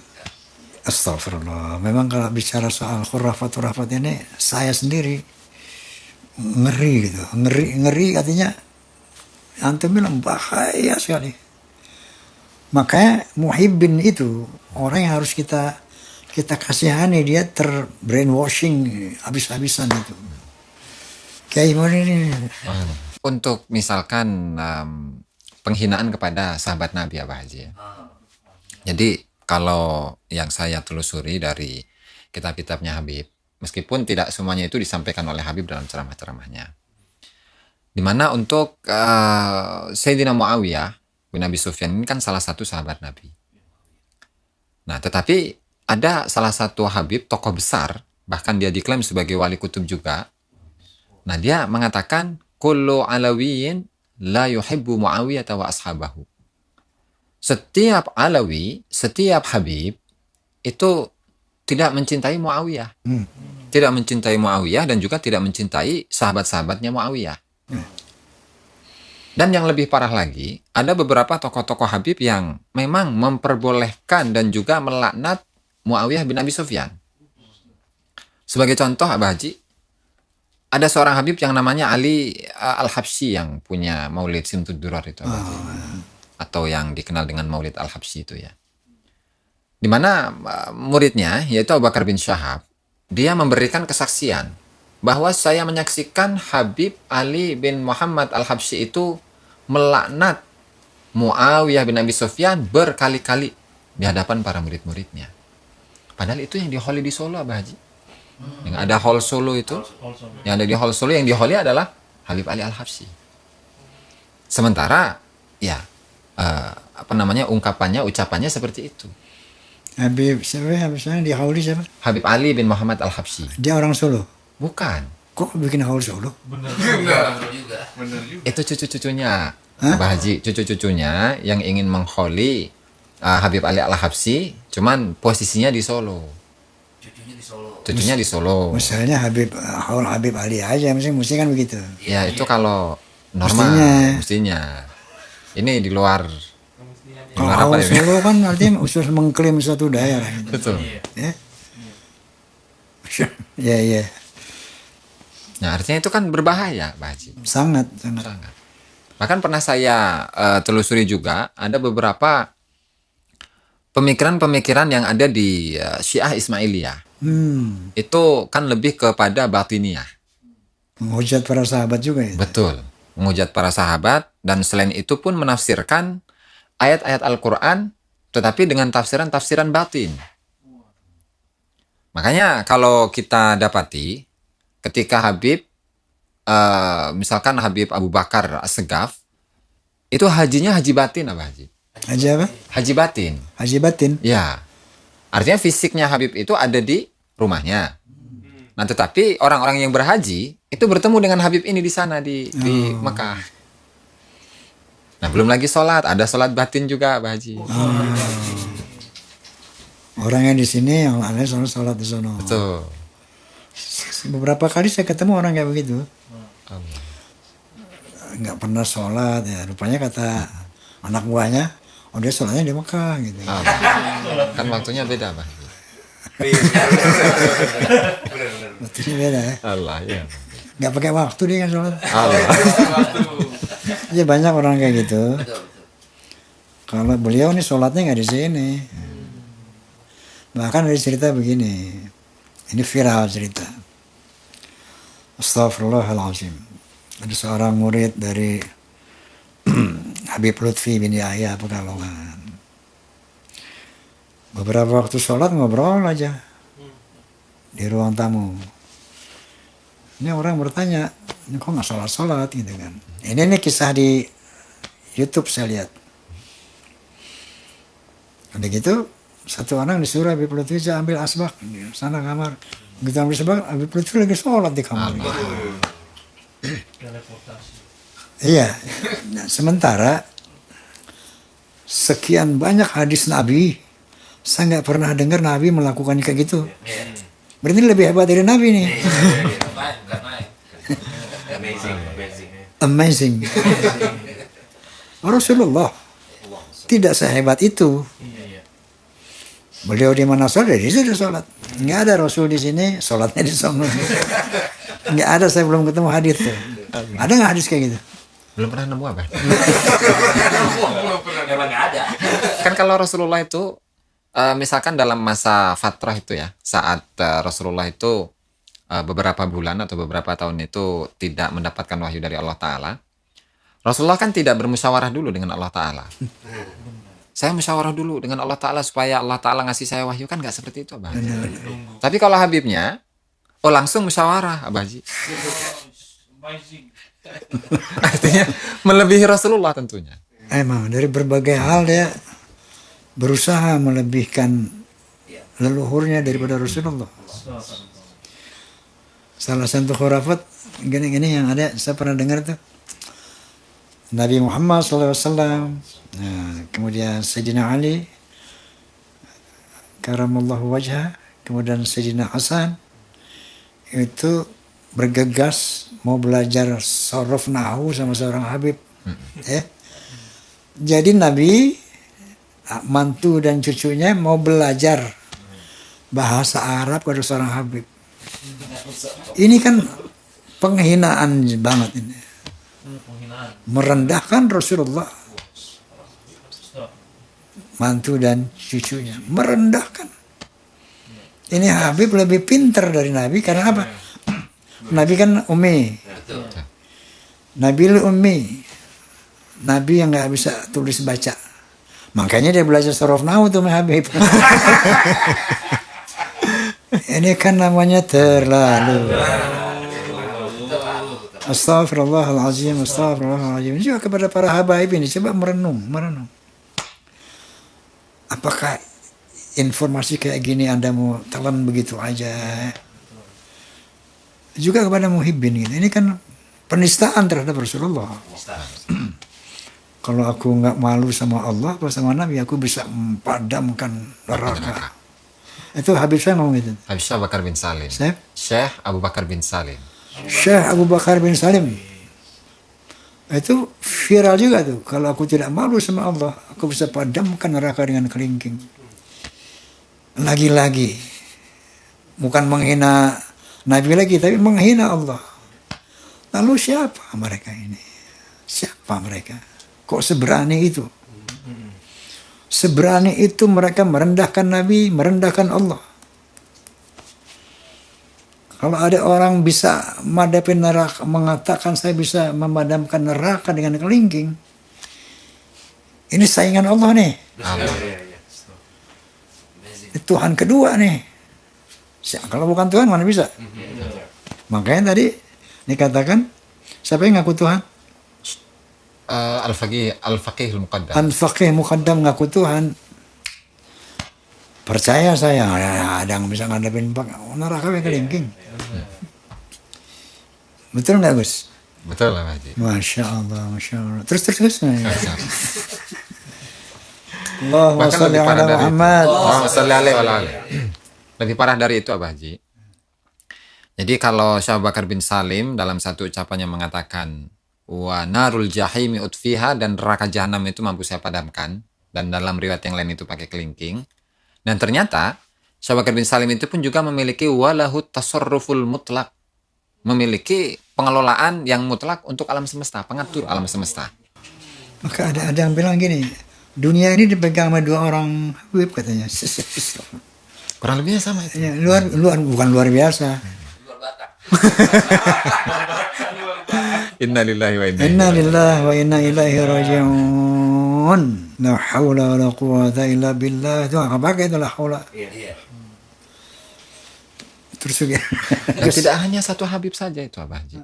Astagfirullah. Memang kalau bicara soal khurafat ini, saya sendiri ngeri gitu. Ngeri artinya antum bilang bahaya sekali. Makanya muhibbin itu orang yang harus kita kasihani, dia terbrainwashing habis-habisan itu. Kayak gimana ini? Untuk misalkan penghinaan kepada sahabat Nabi Abah Haji ya. Jadi kalau yang saya telusuri dari kitab-kitabnya Habib, meskipun tidak semuanya itu disampaikan oleh Habib dalam ceramah-ceramahnya, dimana untuk Sayyidina Muawiyah bin Abi Sufyan ini kan salah satu sahabat Nabi. Nah, tetapi ada salah satu Habib, tokoh besar bahkan dia diklaim sebagai wali kutub juga. Nah, dia mengatakan kullu alawiyin la yuhibbu Muawiyah wa ashabahu. Setiap Alawi, setiap Habib itu tidak mencintai Muawiyah. Tidak mencintai Muawiyah dan juga tidak mencintai sahabat-sahabatnya Muawiyah. Dan yang lebih parah lagi, ada beberapa tokoh-tokoh Habib yang memang memperbolehkan dan juga melaknat Muawiyah bin Abi Sufyan. Sebagai contoh, Abah Haji, ada seorang Habib yang namanya Ali Al-Habsyi yang punya Maulid Simtud Durar itu, Abah Haji. Atau yang dikenal dengan Maulid Al-Habsyi itu ya. Di mana muridnya, yaitu Abu Bakar bin Syahab, dia memberikan kesaksian bahwa saya menyaksikan Habib Ali bin Muhammad Al-Habsyi itu melaknat Muawiyah bin Abi Sufyan berkali-kali di hadapan para murid-muridnya. Padahal itu yang diholi di Solo, Abah Haji. Yang ada hall Solo itu, yang ada di hall Solo, yang diholi adalah Habib Ali Al-Habsyi. Sementara, ya, ungkapannya, ucapannya seperti itu. Habib siapa? Habib di Hauli siapa? Habib Ali bin Muhammad Al-Habsyi. Dia orang Solo. Bukan. Kok bikin haul Solo? Bener juga. Itu cucu-cucunya, Abah Haji, cucu-cucunya yang ingin mengholi Habib Ali Al-Habsyi, cuman posisinya di Solo. Cucunya di Solo. Misalnya haul Habib Ali aja, mesti kan begitu. Ya, itu kalau normal mestinya. Ini di luar. Kalau haul Solo kan artinya usus mengklaim suatu daerah. Betul. Ya, ya. Nah, artinya itu kan berbahaya, Pak Haji. Sangat. Bahkan pernah saya telusuri juga, ada beberapa pemikiran-pemikiran yang ada di Syiah Ismailiyah. Itu kan lebih kepada batiniyah. Menghujat para sahabat juga ya? Betul. Menghujat para sahabat, dan selain itu pun menafsirkan ayat-ayat Al-Quran, tetapi dengan tafsiran-tafsiran batin. Makanya kalau kita dapati, ketika Habib, misalkan Habib Abu Bakar As-Segaf, itu hajinya haji batin, apa Haji? Haji apa? Haji batin. Haji batin? Ya. Artinya fisiknya Habib itu ada di rumahnya. Nah, tetapi orang-orang yang berhaji, itu bertemu dengan Habib ini di sana, di Mekah. Nah, belum lagi sholat. Ada sholat batin juga, Pak Haji. Orangnya di sini, yang lain sholat di sana. Betul. Beberapa kali saya ketemu orang kayak begitu. Nggak pernah sholat ya. Rupanya kata anak buahnya, oh dia sholatnya di Mekah gitu. Kan waktunya beda, Pak. Waktunya beda ya. Allah ya. Nggak pakai waktu dia kan sholat. Allah. Jadi banyak orang kayak gitu. Kalau beliau nih sholatnya nggak di sini. Bahkan ada cerita begini. Ini viral cerita. Astaghfirullahaladzim. Ada seorang murid dari Habib Lutfi bin Yahya Pekalongan. Beberapa waktu sholat ngobrol aja di ruang tamu. Ini orang bertanya, ini kok nggak sholat gitu kan. Ini kisah di YouTube saya lihat. Udah gitu, satu orang disuruh Habib Lutfi ambil asbak di sana kamar. Begitu ambil asbak, Habib Lutfi lagi sholat di kamar. Iya. Nah, sementara sekian banyak hadis Nabi, saya nggak pernah dengar Nabi melakukan kayak gitu. Berarti lebih hebat dari Nabi nih. Amazing. Rasulullah tidak sehebat itu. Beliau di mana sholat, di situ sholat. Nggak ada Rasul di sini, sholatnya di sana. Nggak ada, saya belum ketemu hadis tuh. Ada nggak hadis kayak gitu? Belum pernah nemu apa? Memang nggak ada. Kan kalau Rasulullah itu, misalkan dalam masa fatrah itu ya, saat Rasulullah itu beberapa bulan atau beberapa tahun itu tidak mendapatkan wahyu dari Allah Ta'ala, Rasulullah kan tidak bermusyawarah dulu dengan Allah Ta'ala. Saya musyawarah dulu dengan Allah Ta'ala supaya Allah Ta'ala ngasih saya wahyu, kan nggak seperti itu, Abah. Tapi kalau Habibnya, langsung musyawarah, Abah Haji. Artinya melebihi Rasulullah tentunya. Emang dari berbagai hal dia berusaha melebihkan leluhurnya daripada Rasulullah. Salah satu khurafat gini-gini yang ada, saya pernah dengar tuh. Nabi Muhammad SAW, nah, kemudian Sayyidina Ali, karamallahu wajhah, kemudian Sayyidina Hasan, itu bergegas mau belajar sorof nahu sama seorang Habib. Ya. Jadi Nabi, mantu dan cucunya mau belajar bahasa Arab kepada seorang Habib. Ini kan penghinaan banget ini. Merendahkan Rasulullah. Mantu dan cucunya. Merendahkan. Ini Habib lebih pintar dari Nabi karena apa? Nabi kan ummi. Nabi ummi. Nabi yang nggak bisa tulis baca. Makanya dia belajar sorof nahu tuh Habib. Ini kan namanya terlalu. Astaghfirullahalazim, astaghfirullahalazim. Juga kepada para habaib ini coba merenung. Apakah informasi kayak gini Anda mau telan begitu aja? Juga kepada muhibbin gitu. Ini kan penistaan terhadap Rasulullah. Kalau aku nggak malu sama Allah atau sama Nabi, aku bisa mempadamkan neraka. Itu Habib saya ngomong gitu. Habib Syekh Abu Bakar bin Salim. Syekh Abu Bakar bin Salim. Syekh Abu Bakar bin Salim. Itu viral juga tuh. Kalau aku tidak malu sama Allah, aku bisa padamkan neraka dengan kelingking. Lagi-lagi, bukan menghina Nabi lagi, tapi menghina Allah. Lalu siapa mereka ini? Siapa mereka? Kok seberani itu? Seberani itu mereka merendahkan Nabi, merendahkan Allah. Kalau ada orang bisa memadamkan neraka, mengatakan saya bisa memadamkan neraka dengan kelingking, ini saingan Allah nih. Tuhan kedua nih. Kalau bukan Tuhan mana bisa? Makanya tadi dikatakan siapa yang ngaku Tuhan? Al-Faqih Muqaddam. Al-Faqih Muqaddam ngaku Tuhan. Percaya saya, ada yang bisa ngadepin neraka yang kelingking. Betul nggak Gus? Betul lah Pak Haji. Masya Allah, Masya Allah. Terus. Allahumma sholli ala Muhammad. Allahumma sholli alaihi wa alihi. Lebih parah dari itu Pak Haji. Jadi kalau Syekh Abu Bakar bin Salim dalam satu ucapannya mengatakan wa narul jahimi utfiha, dan neraka jahanam itu mampu saya padamkan, dan dalam riwayat yang lain itu pakai kelingking. Dan ternyata Syekh Abu Bakar bin Salim itu pun juga memiliki walahu tasarruful mutlak, memiliki pengelolaan yang mutlak untuk alam semesta, pengatur alam semesta. Maka ada yang bilang gini, dunia ini dipegang sama dua orang Habib katanya. Kurang lebihnya sama itu. Ya, bukan luar biasa. Inna lillahi wa inna ilaihi raji'un. La haula wa la quwwata illa billah. Itu apa pakai itu la haula. Terus juga. Tidak hanya satu Habib saja itu Abah Haji.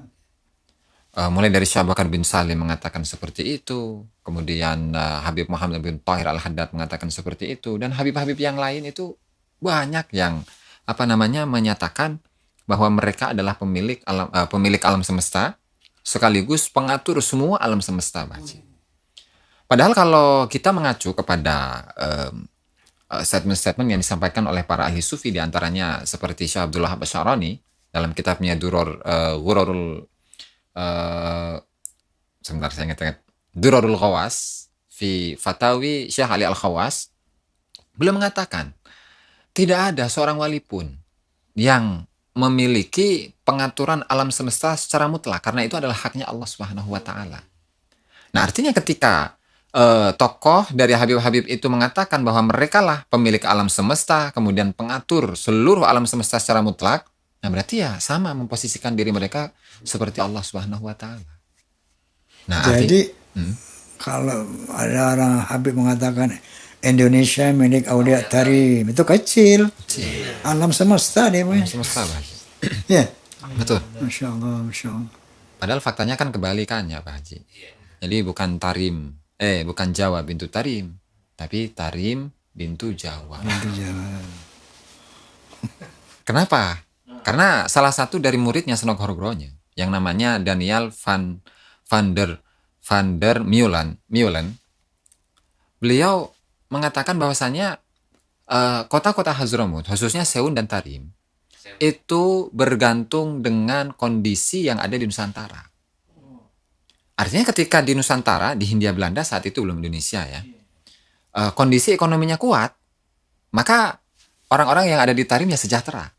Mulai dari Syekh Abu Bakar bin Salim mengatakan seperti itu, kemudian Habib Muhammad bin Thahir Al-Haddad mengatakan seperti itu, dan Habib-Habib yang lain itu banyak yang menyatakan bahwa mereka adalah pemilik alam semesta, sekaligus pengatur semua alam semesta, Abah Haji. Padahal kalau kita mengacu kepada statement-statement yang disampaikan oleh para ahli sufi, diantaranya seperti Syekh Abdul Wahab Asy-Syarani dalam kitabnya Durarul Khawas fi Fatawi Syekh Ali Al-Khawas, beliau mengatakan tidak ada seorang wali pun yang memiliki pengaturan alam semesta secara mutlak, karena itu adalah haknya Allah Subhanahu wa taala. Nah, artinya ketika tokoh dari Habib-Habib itu mengatakan bahwa mereka lah pemilik alam semesta, kemudian pengatur seluruh alam semesta secara mutlak, nah berarti ya sama memposisikan diri mereka seperti Allah Subhanahu wa taala. Nah, jadi kalau ada orang Habib mengatakan Indonesia milik Aulia Tarim, itu kecil. Alam semesta dia punya. Semesta, Pak. Ya. Betul. Masya Allah, Masya Allah. Padahal faktanya kan kebalikannya, Pak Haji. Jadi bukan Jawa bintu Tarim, tapi Tarim bintu Jawa. Bintu Jawa. Kenapa? Karena salah satu dari muridnya Snok Horgronya yang namanya Daniel van der Meulen, beliau mengatakan bahwasanya kota-kota Hadramut, khususnya Seun dan Tarim, itu bergantung dengan kondisi yang ada di Nusantara. Artinya ketika di Nusantara, di Hindia Belanda saat itu belum Indonesia ya, kondisi ekonominya kuat, maka orang-orang yang ada di Tarim ya sejahtera.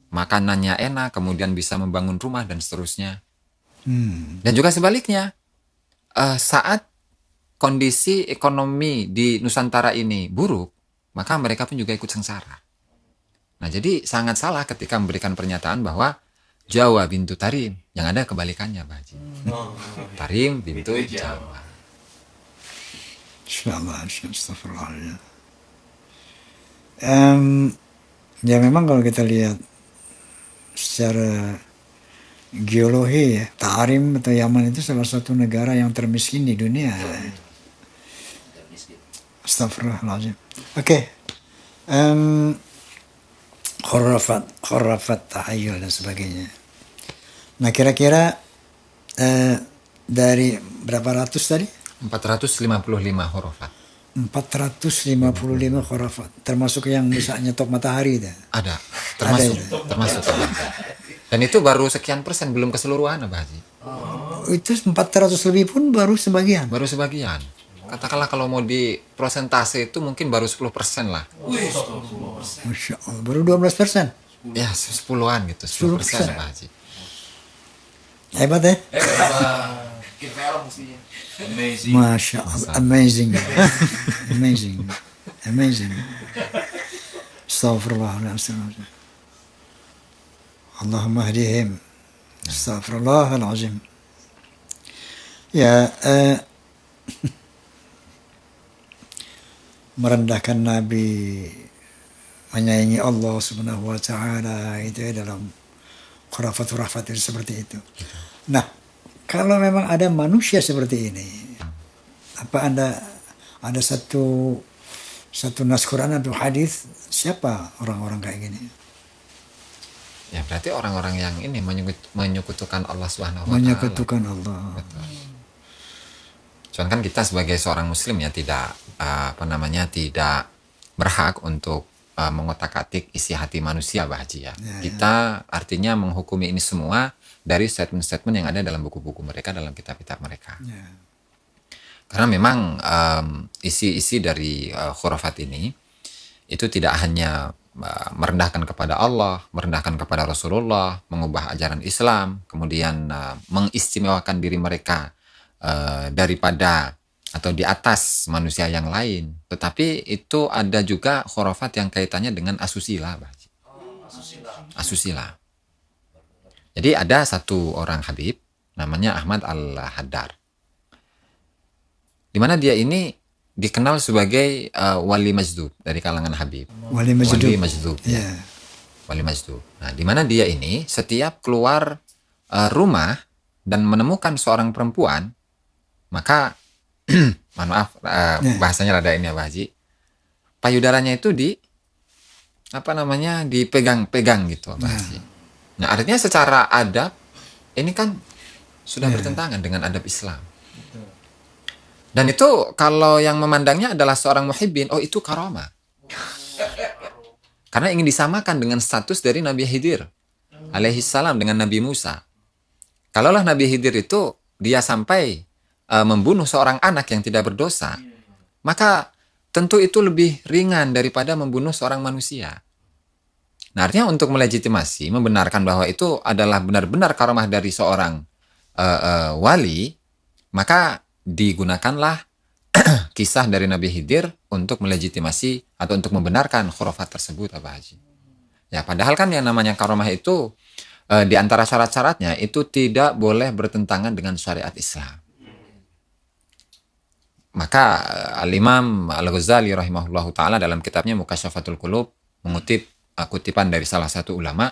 Makanannya enak, kemudian bisa membangun rumah dan seterusnya. Dan juga sebaliknya, saat kondisi ekonomi di Nusantara ini buruk, maka mereka pun juga ikut sengsara. Nah, jadi sangat salah ketika memberikan pernyataan bahwa Jawa bintu Tarim, yang ada kebalikannya, Pak Haji. Tarim bintu Jawa. Insyaallah, astagfirullah. Ya memang kalau kita lihat secara geologi ya, Tarim atau Yaman itu salah satu negara yang termiskin di dunia. Astagfirullahaladzim. Oke. Khurafat, tahayul dan sebagainya. Nah kira-kira dari berapa ratus tadi? 455 hurufat. 455 khurafat. Termasuk yang bisa nyetok matahari itu. Ada, termasuk. Ada, Termasuk. Dan itu baru sekian persen, belum keseluruhan, Pak Haji. Itu 400 lebih pun baru sebagian. Baru sebagian. Katakanlah kalau mau di prosentase itu mungkin baru 10% lah. Masya Allah, baru 12%. Ya, 10-an gitu, 10% Pak Haji. Hebat ya? Kira mestinya. Amazing. Masya Allah, amazing. Amazing. Astaghfirullahaladzim. Allahumma hadihim. Astaghfirullahaladzim. Ya, merendahkan Nabi, menyayangi Allah Subhanahu wa Ta'ala, itu dalam khurafat-khurafat itu seperti itu. Nah, kalau memang ada manusia seperti ini, apa ada satu nas Quran atau hadis, siapa orang-orang kayak gini? Ya berarti orang-orang yang ini menyekutukan Allah Subhanahu wa Ta'ala. Menyekutukan Allah. Betul. Cuman kan kita sebagai seorang muslim ya tidak tidak berhak untuk mengotak-atik isi hati manusia, Pak Haji ya. Kita artinya menghukumi ini semua dari statement-statement yang ada dalam buku-buku mereka, dalam kitab-kitab mereka. Karena memang isi-isi dari khurafat ini itu tidak hanya merendahkan kepada Allah, merendahkan kepada Rasulullah, mengubah ajaran Islam, kemudian mengistimewakan diri mereka daripada atau di atas manusia yang lain. Tetapi itu ada juga khurafat yang kaitannya dengan asusila, Pak Haji. Asusila. Jadi ada satu orang Habib namanya Ahmad Al-Haddar, di mana dia ini dikenal sebagai wali majdub dari kalangan Habib. Wali majdub. Ya. Wali majdub. Nah, di mana dia ini setiap keluar rumah dan menemukan seorang perempuan, maka mohon maaf bahasanya rada ini ya, Pak Haji. Payudaranya itu dipegang-pegang gitu, Pak Haji. Nah, artinya secara adab ini kan sudah bertentangan dengan adab Islam. Dan itu kalau yang memandangnya adalah seorang muhibbin, oh itu karamah. Karena ingin disamakan dengan status dari Nabi Khidir alaihi salam dengan Nabi Musa. Kalaulah Nabi Khidir itu dia sampai membunuh seorang anak yang tidak berdosa, maka tentu itu lebih ringan daripada membunuh seorang manusia. Nah, artinya untuk melegitimasi, membenarkan bahwa itu adalah benar-benar karamah dari seorang wali, maka digunakanlah kisah dari Nabi Khidir untuk melegitimasi atau untuk membenarkan khurafat tersebut, Pak Haji. Ya, padahal kan yang namanya karamah itu di antara syarat-syaratnya itu tidak boleh bertentangan dengan syariat Islam. Maka Al-Imam Al-Ghazali rahimahullahu ta'ala dalam kitabnya Mukasyafatul Qulub mengutip kutipan dari salah satu ulama,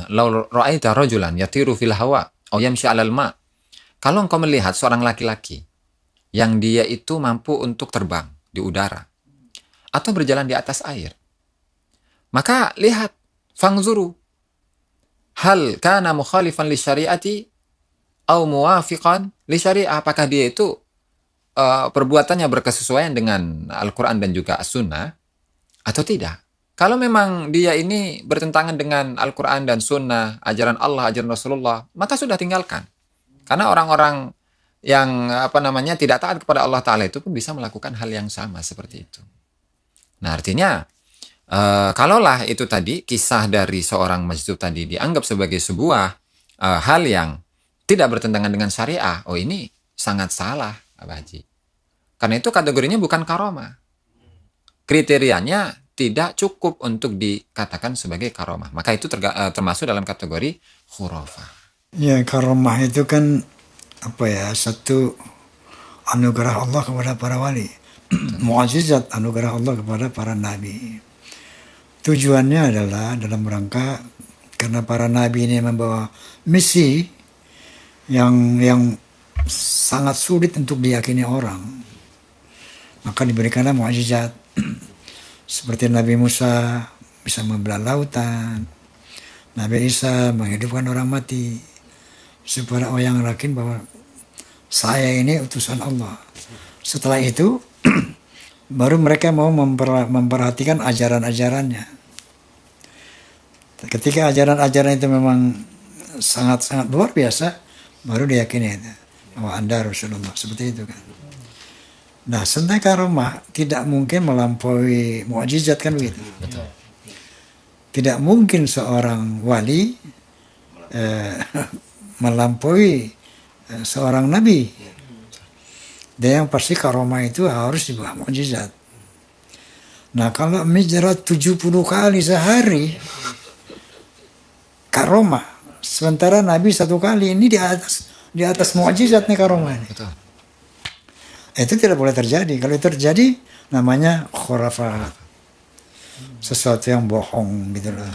"Lau ra'aita rajulan yatiru fil hawa aw yamshi 'alal ma." Kalau engkau melihat seorang laki-laki yang dia itu mampu untuk terbang di udara atau berjalan di atas air, maka lihat fangzuru hal kana mukhalifan li syariati au muwafiqan li syariah, apakah dia itu perbuatannya berkesesuaian dengan Al-Quran dan juga As-Sunnah atau tidak. Kalau memang dia ini bertentangan dengan Al-Quran dan Sunnah, ajaran Allah, ajaran Rasulullah, maka sudah tinggalkan. Karena orang-orang yang tidak taat kepada Allah Ta'ala itu pun bisa melakukan hal yang sama seperti itu. Nah, artinya kalaulah itu tadi kisah dari seorang majzub tadi dianggap sebagai sebuah hal yang tidak bertentangan dengan syariah, oh ini sangat salah, Abah Haji. Karena itu kategorinya bukan karomah. Kriterianya tidak cukup untuk dikatakan sebagai karomah. Maka itu termasuk dalam kategori khurafah. Ya, karomah itu kan satu anugerah Allah kepada para wali. Mu'jizat anugerah Allah kepada para nabi. Tujuannya adalah dalam rangka karena para nabi ini membawa misi yang sangat sulit untuk diyakini orang. Maka diberikanlah mu'jizat. Seperti Nabi Musa bisa membelah lautan, Nabi Isa menghidupkan orang mati, supaya orang yakin bahwa saya ini utusan Allah. Setelah itu baru mereka mau memperhatikan ajaran-ajarannya. Ketika ajaran-ajaran itu memang sangat-sangat luar biasa, baru diyakini itu bahwa Anda Rasulullah, seperti itu kan. Nah, sebenarnya karomah tidak mungkin melampaui mukjizat kan begitu. Betul. Tidak mungkin seorang wali melampaui seorang nabi. Dan yang pasti karomah itu harus di bawah mukjizat. Nah, kalau mijrat 70 kali sehari karomah, sementara nabi 1 kali, ini di atas mukjizat nih karomah ini. Betul. Itu tidak boleh terjadi. Kalau itu terjadi namanya khurafat. Sesuatu yang bohong gitu loh.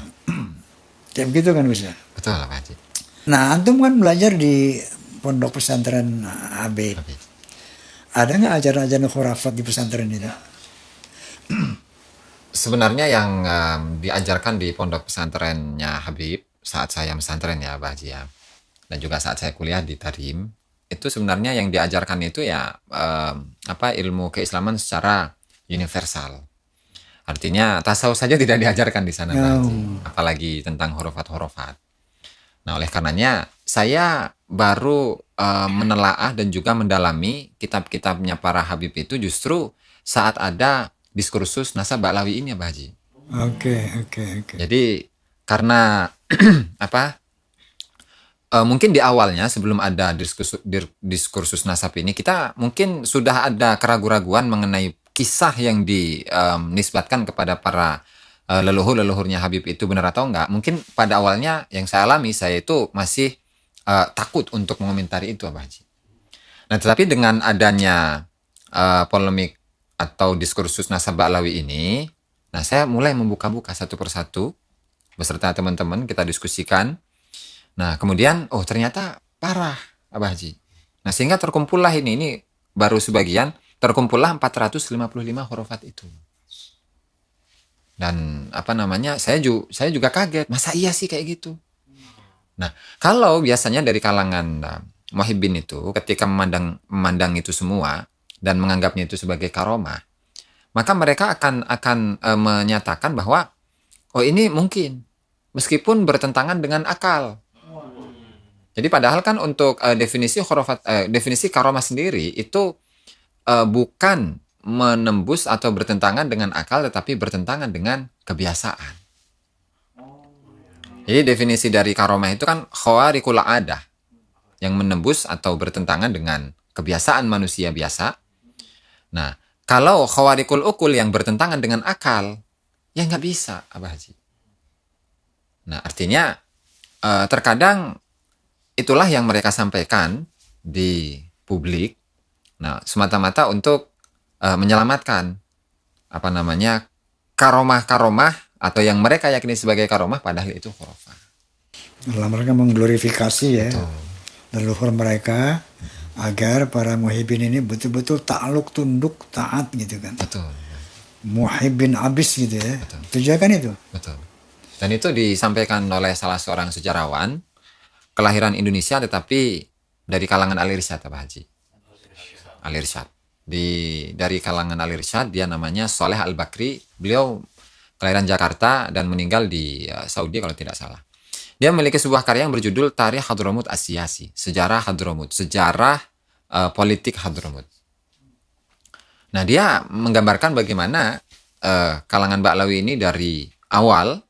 Kayak begitu kan bisa. Betul Pak Haji. Nah, antum kan belajar di pondok pesantren Habib. Ada nggak ajaran-ajaran khurafat di pesantren itu? Sebenarnya yang diajarkan di pondok pesantrennya Habib saat saya pesantren ya Pak Haji ya, dan juga saat saya kuliah di Tarim, itu sebenarnya yang diajarkan itu ya ilmu keislaman secara universal. Artinya tasawuf saja tidak diajarkan di sana, Pak Haji. Apalagi tentang hurufat-hurufat. Nah, oleh karenanya saya baru menelaah dan juga mendalami kitab-kitabnya para Habib itu justru saat ada diskursus Nasab Ba'lawi ini ya, Pak Haji. Oke. Jadi karena mungkin di awalnya sebelum ada diskursus nasab ini, kita mungkin sudah ada keraguan-raguan mengenai kisah yang dinisbatkan kepada para leluhur-leluhurnya Habib itu benar atau enggak. Mungkin pada awalnya yang saya alami, saya itu masih takut untuk mengomentari itu, Pak Haji. Nah, tetapi dengan adanya polemik atau diskursus Nasab Ba'lawi ini, nah saya mulai membuka-buka satu persatu beserta teman-teman, kita diskusikan. Nah, kemudian, ternyata parah, Abah Haji. Nah, sehingga terkumpullah ini baru sebagian, terkumpullah 455 hurufat itu. Dan saya juga kaget, masa iya sih kayak gitu? Nah, kalau biasanya dari kalangan muhibbin itu, ketika memandang itu semua, dan menganggapnya itu sebagai karomah, maka mereka akan menyatakan bahwa, ini mungkin, meskipun bertentangan dengan akal. Jadi padahal kan untuk definisi karomah sendiri itu bukan menembus atau bertentangan dengan akal, tetapi bertentangan dengan kebiasaan. Jadi definisi dari karomah itu kan khawariqul adah, yang menembus atau bertentangan dengan kebiasaan manusia biasa. Nah, kalau khawariqul ukul yang bertentangan dengan akal, ya nggak bisa, Abah Haji. Nah, artinya terkadang itulah yang mereka sampaikan di publik. Nah, semata-mata untuk menyelamatkan karomah-karomah atau yang mereka yakini sebagai karomah, padahal itu khurafah. Dalam mereka mengglorifikasi ya leluhur mereka agar para muhibbin ini betul-betul takluk, tunduk, taat gitu kan. Betul. Muhibbin abis gitu ya. Betul. Tujuan kan itu. Betul. Dan itu disampaikan oleh salah seorang sejarawan, kelahiran Indonesia tetapi dari kalangan Al-Irsyad, Pak Haji. Al-Irsyad. Dari kalangan Al-Irsyad, dia namanya Soleh Al-Bakri. Beliau kelahiran Jakarta dan meninggal di Saudi kalau tidak salah. Dia memiliki sebuah karya yang berjudul Tarikh Hadramut As-Siyasi, sejarah Hadramut, sejarah politik Hadramut. Nah, dia menggambarkan bagaimana kalangan Ba'lawi ini dari awal,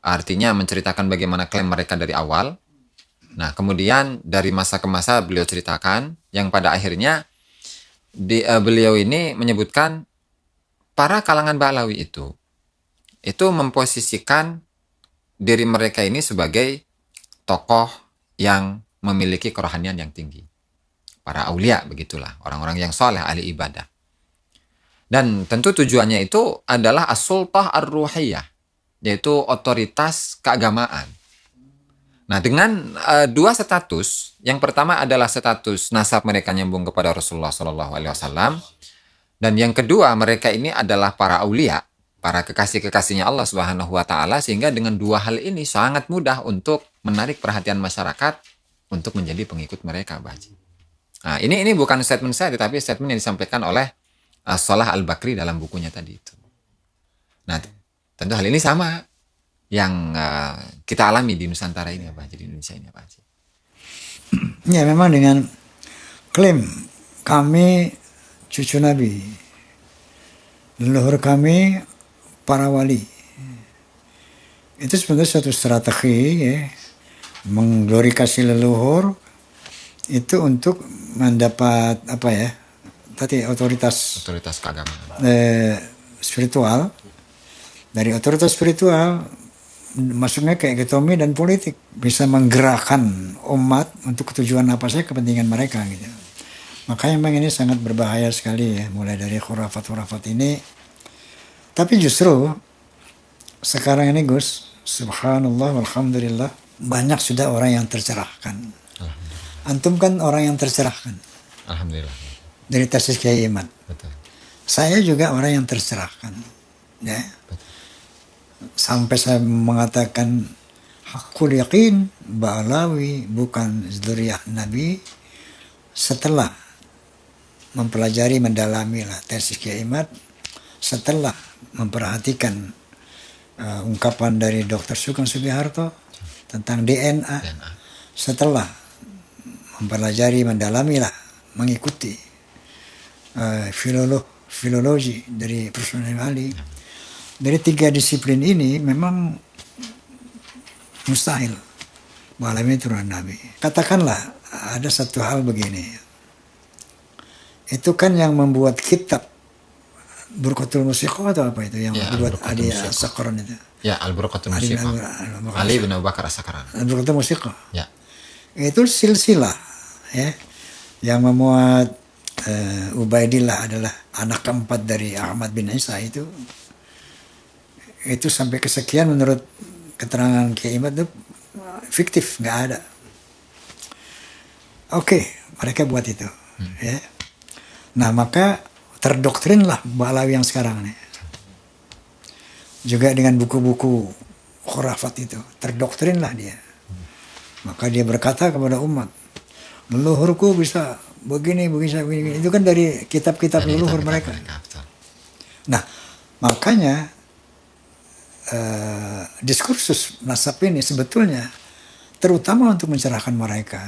artinya menceritakan bagaimana klaim mereka dari awal. Nah, kemudian dari masa ke masa beliau ceritakan, yang pada akhirnya beliau ini menyebutkan para kalangan Ba'lawi itu memposisikan diri mereka ini sebagai tokoh yang memiliki kerohanian yang tinggi. Para aulia, begitulah, orang-orang yang soleh, ahli ibadah. Dan tentu tujuannya itu adalah as-sultah ar-ruhiyah, yaitu otoritas keagamaan. Nah, dengan dua status, yang pertama adalah status nasab mereka nyambung kepada Rasulullah SAW, dan yang kedua mereka ini adalah para aulia, para kekasih-kekasihnya Allah Subhanahu wa Ta'ala, sehingga dengan dua hal ini sangat mudah untuk menarik perhatian masyarakat untuk menjadi pengikut mereka, Pak Haji. Nah, ini bukan statement saya, tetapi statement yang disampaikan oleh Soleh Al-Bakri dalam bukunya tadi itu. Nah, tentu hal ini sama yang kita alami di Nusantara ini, Pak Haji, di Indonesia ini, Pak Haji. Ya, memang dengan klaim kami cucu Nabi, leluhur kami para wali, itu sebenarnya suatu strategi ya, mengglorifikasi leluhur itu untuk mendapat apa ya, tadi otoritas keagamaan, spiritual. Dari otoritas spiritual masuknya ke ekonomi dan politik, bisa menggerakkan umat untuk tujuan apa saja, kepentingan mereka gitu. Makanya memang ini sangat berbahaya sekali ya, mulai dari khurafat ini. Tapi justru sekarang ini Gus, subhanallah walhamdulillah, banyak sudah orang yang tercerahkan. Antum kan orang yang tercerahkan. Alhamdulillah. Dari tesis Kiai Imad. Betul. Saya juga orang yang tercerahkan. Ya. Betul. Sampai saya mengatakan hakul yakin Ba'lawi bukan dzurriyyah Nabi setelah mempelajari, mendalami lah tesis Kiai Imad, setelah memperhatikan ungkapan dari Dr. Sugeng Sugiharto tentang DNA, setelah mempelajari, mendalami lah, mengikuti filologi dari Profesor Ali. Dari tiga disiplin ini memang mustahil Ba'lawi turunan Nabi. Katakanlah ada satu hal begini, itu kan yang membuat kitab Burqatul Musiqah atau apa itu yang dibuat Ali As-Sakran itu. Ya, Al-Burqatul Musiqah. Ali bin Abu Bakar As-Sakran. Al-Burqatul Musiqah. Ya. Itu silsilah ya, yang memuat Ubaidillah adalah anak keempat dari Ahmad bin Isa itu sampai kesekian menurut keterangan Kiai Imad itu fiktif, nggak ada. Oke, mereka buat itu. Ya. Nah, maka terdoktrinlah Ba'lawi yang sekarang nih. Juga dengan buku-buku khurafat itu, terdoktrinlah dia. Maka dia berkata kepada umat, leluhurku bisa begini. Itu kan dari kitab-kitab leluhur mereka. Nah, makanya diskursus nasab ini sebetulnya terutama untuk mencerahkan mereka.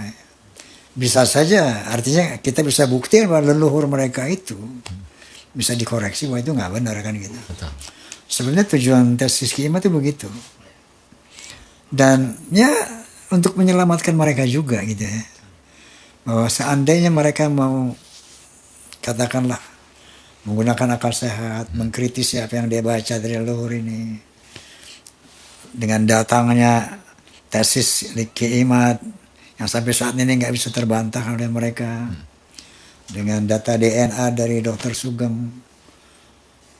Bisa saja, artinya kita bisa buktikan bahwa leluhur mereka itu bisa dikoreksi bahwa itu nggak benar kan gitu. Betul. Sebenarnya tujuan tesis Kiai Imad itu begitu. Dan ya untuk menyelamatkan mereka juga gitu ya. Bahwa seandainya mereka mau katakanlah menggunakan akal sehat, mengkritisi apa yang dia baca dari leluhur ini, dengan datangnya tesis Kiai Imad yang sampai saat ini nggak bisa terbantah oleh mereka, dengan data DNA dari Dr. Sugeng,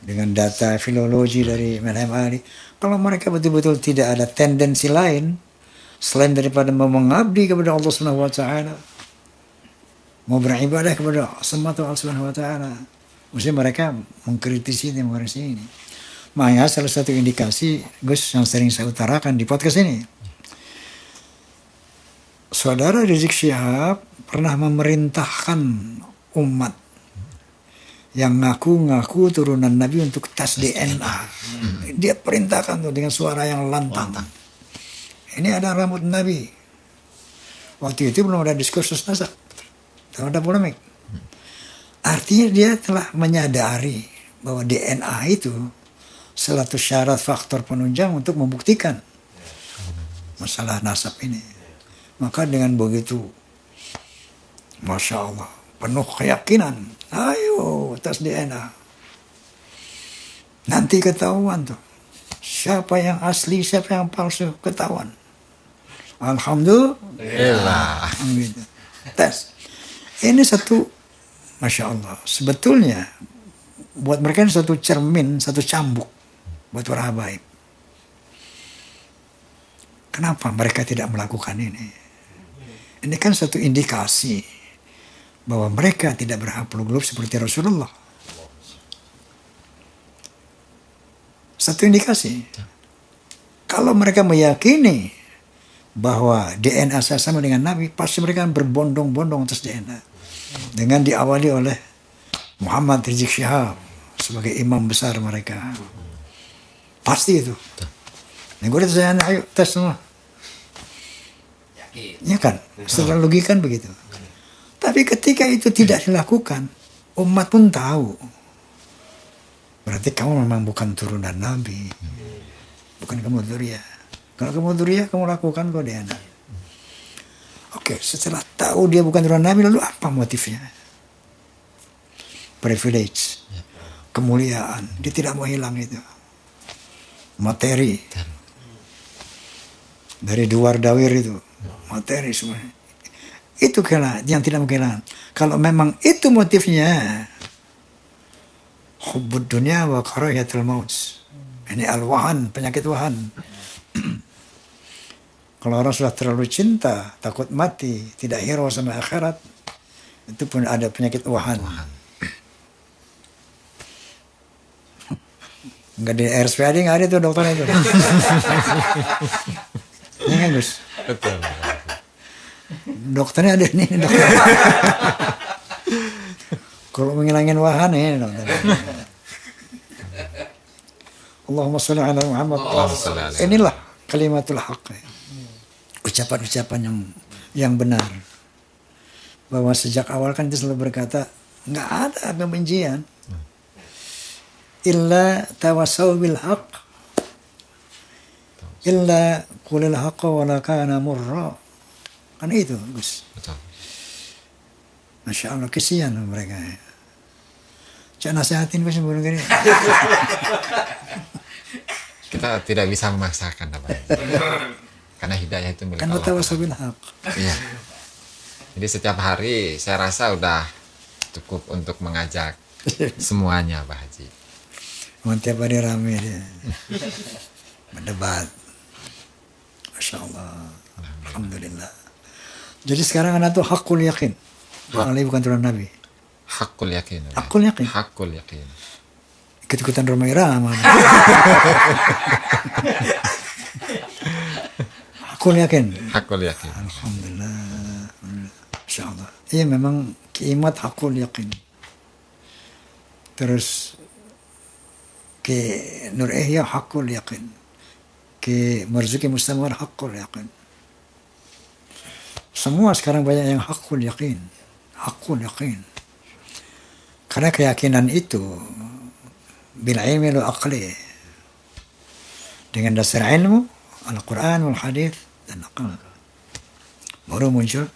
dengan data filologi dari Menhem Ali, kalau mereka betul-betul tidak ada tendensi lain selain daripada mau mengabdi kepada Allah Subhanahu wa Ta'ala, mau beribadah kepada semata Allah Subhanahu wa Ta'ala, mesti mereka mengkritisi ini. Makanya salah satu indikasi Gus yang sering saya utarakan di podcast ini, Saudara Rizik Syihab pernah memerintahkan umat yang ngaku-ngaku turunan Nabi untuk tes DNA. Dia perintahkan tuh dengan suara yang lantang. Ini ada rambut Nabi. Waktu itu belum ada diskursus nasab, belum ada polemik. Artinya dia telah menyadari bahwa DNA itu salah satu syarat faktor penunjang untuk membuktikan masalah nasab ini. Maka dengan begitu, Masya Allah, penuh keyakinan, ayo tes DNA. Nanti ketahuan tuh, siapa yang asli, siapa yang palsu, ketahuan. Alhamdulillah. Gitu. Tes. Ini satu, Masya Allah, sebetulnya buat mereka ini satu cermin, satu cambuk buat para habaib. Kenapa mereka tidak melakukan ini? Ini kan satu indikasi bahwa mereka tidak berhafal gelap seperti Rasulullah. Satu indikasi. Kalau mereka meyakini bahwa DNA saya sama dengan Nabi, pasti mereka berbondong-bondong atas DNA. Dengan diawali oleh Muhammad Rizik Syihab sebagai imam besar mereka. Pasti itu. Nah, gue saya ayo tes semua. Ya kan? Secara logika kan begitu. Tapi ketika itu tidak dilakukan, umat pun tahu. Berarti kamu memang bukan turunan Nabi. Bukan kamu dzurriyyah. Kalau kamu dzurriyyah, kamu lakukan kok DNA. Oke, setelah tahu dia bukan turunan Nabi, lalu apa motifnya? Privilege. Kemuliaan. Dia tidak mau hilang itu. Materi. Dari duar dawir itu. Materi semuanya. Itu yang tidak mungkin. Kalau memang itu motifnya, hubbud dunya wa karahiyatul maut. Ini al-wahan, penyakit wahan. Kalau orang sudah terlalu cinta, takut mati, tidak hero sama akhirat, itu pun ada penyakit wahan. Enggak di RSPAD nggak ada tuh dokternya itu. Ini kan Gus. Betul. Dokternya ada nih dokter. Kalau menghilangin wahan ini dokter. Allahumma sholli ala Muhammad. Inilah kalimatul haqq. Ucapan-ucapan yang benar. Bahwa sejak awal kan dia selalu berkata, nggak ada kebencian. Illa tawasaw bil haqq. Illa qulil haqqa wa la kana murra. Kan itu, Gus. Betul. Masya Allah, kesian mereka. Jangan nasihatin Gus sebelum gini. Kita tidak bisa memaksakan apa. Karena hidayah itu milik Kan Allah. tawasaw bil haqq. Iya. Jadi setiap hari saya rasa udah cukup untuk mengajak semuanya, Pak Haji. Tiap hari rame dia. Berdebat. Masya Allah. Alhamdulillah. Jadi sekarang anak tuh hakul yakin. Ali bukan turunan Nabi. Hakul yakin. Hakul yakin. Hakul yakin. Ikut-ikutan Roma Irama. Hakul yakin. Hakul yakin. Alhamdulillah. Masya Allah. Iya memang kiamat hakul yakin. Terus ke Nur Ihya hakul yakin. Ke Marzuki Mustamar hakul yakin. Semua sekarang banyak yang hakul yakin. Hakul yakin. Karena keyakinan itu bil ilmi wal aqli. Dengan dasar ilmu, Al-Quran wal hadith dan akal. Baru muncul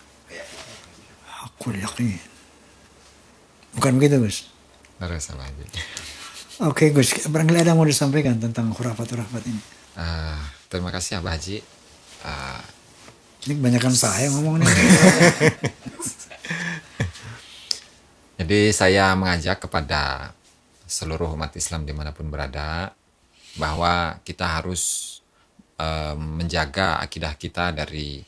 hakul yakin. Bukan begitu, Gus? Harus Pak Haji. Oke, Gus, barangkali ada yang mau disampaikan tentang khurafat-khurafat ini. Terima kasih Pak Haji. Ini kebanyakan saya ngomong nih. Jadi saya mengajak kepada seluruh umat Islam dimanapun berada bahwa kita harus menjaga akidah kita dari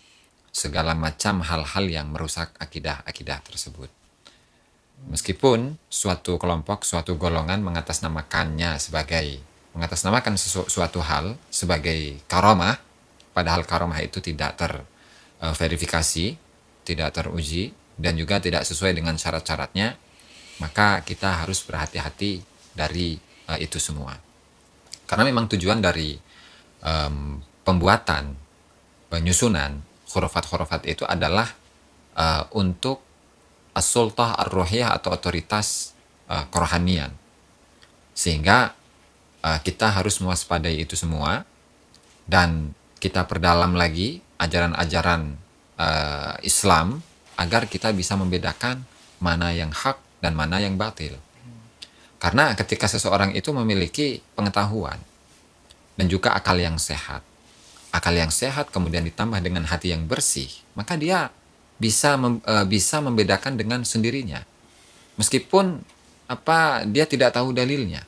segala macam hal-hal yang merusak akidah-akidah tersebut. Meskipun suatu kelompok, suatu golongan mengatasnamakannya sebagai mengatasnamakan suatu hal sebagai karamah, padahal karamah itu tidak terverifikasi, tidak teruji, dan juga tidak sesuai dengan syarat-syaratnya, maka kita harus berhati-hati dari itu semua. Karena memang tujuan dari pembuatan, penyusunan khurafat-khurafat itu adalah untuk as-sultah ar-ruhiyah atau otoritas kerohanian. Sehingga kita harus mewaspadai itu semua dan kita perdalam lagi ajaran-ajaran Islam agar kita bisa membedakan mana yang hak dan mana yang batil. Karena ketika seseorang itu memiliki pengetahuan dan juga akal yang sehat kemudian ditambah dengan hati yang bersih, maka dia bisa membedakan dengan sendirinya. Meskipun dia tidak tahu dalilnya.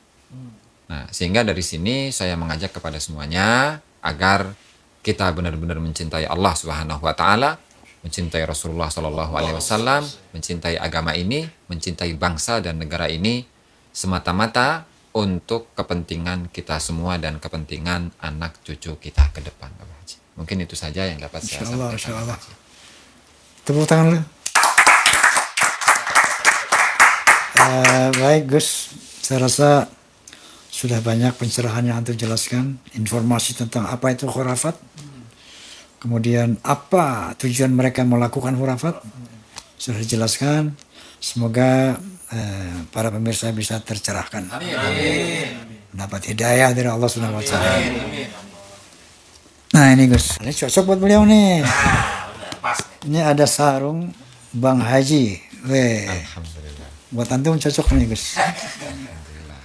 Nah, sehingga dari sini saya mengajak kepada semuanya agar kita benar-benar mencintai Allah Subhanahu wa taala, mencintai Rasulullah Shallallahu alaihi wasallam, mencintai agama ini, mencintai bangsa dan negara ini semata-mata untuk kepentingan kita semua dan kepentingan anak cucu kita ke depan. Mungkin itu saja yang dapat saya sampaikan. Insyaallah. Tepuk tangan dulu. Baik Gus, saya rasa sudah banyak pencerahan yang Antum jelaskan, informasi tentang apa itu khurafat, kemudian apa tujuan mereka melakukan khurafat, sudah dijelaskan. Semoga para pemirsa bisa tercerahkan. Dapat hidayah dari Allah Subhanahu wa taala. Nah ini Gus, ini cocok buat beliau nih. Ini ada sarung Bang Haji. Alhamdulillah. Buat Antum cocok nih Gus. Alhamdulillah.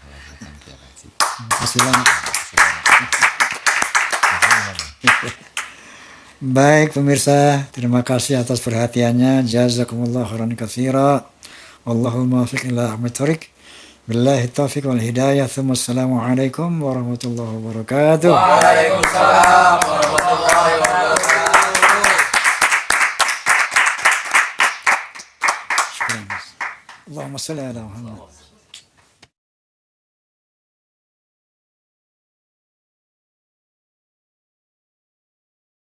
Baik pemirsa, terima kasih atas perhatiannya. Jazakumullah khairan katsira. Wallahul muwaffiq ila aqwamit thoriq. Billahi taufiq wal hidayah. Assalamualaikum warahmatullahi wabarakatuh. Waalaikumsalam warahmatullahi wabarakatuh. Allahumma shalli ala Muhammad.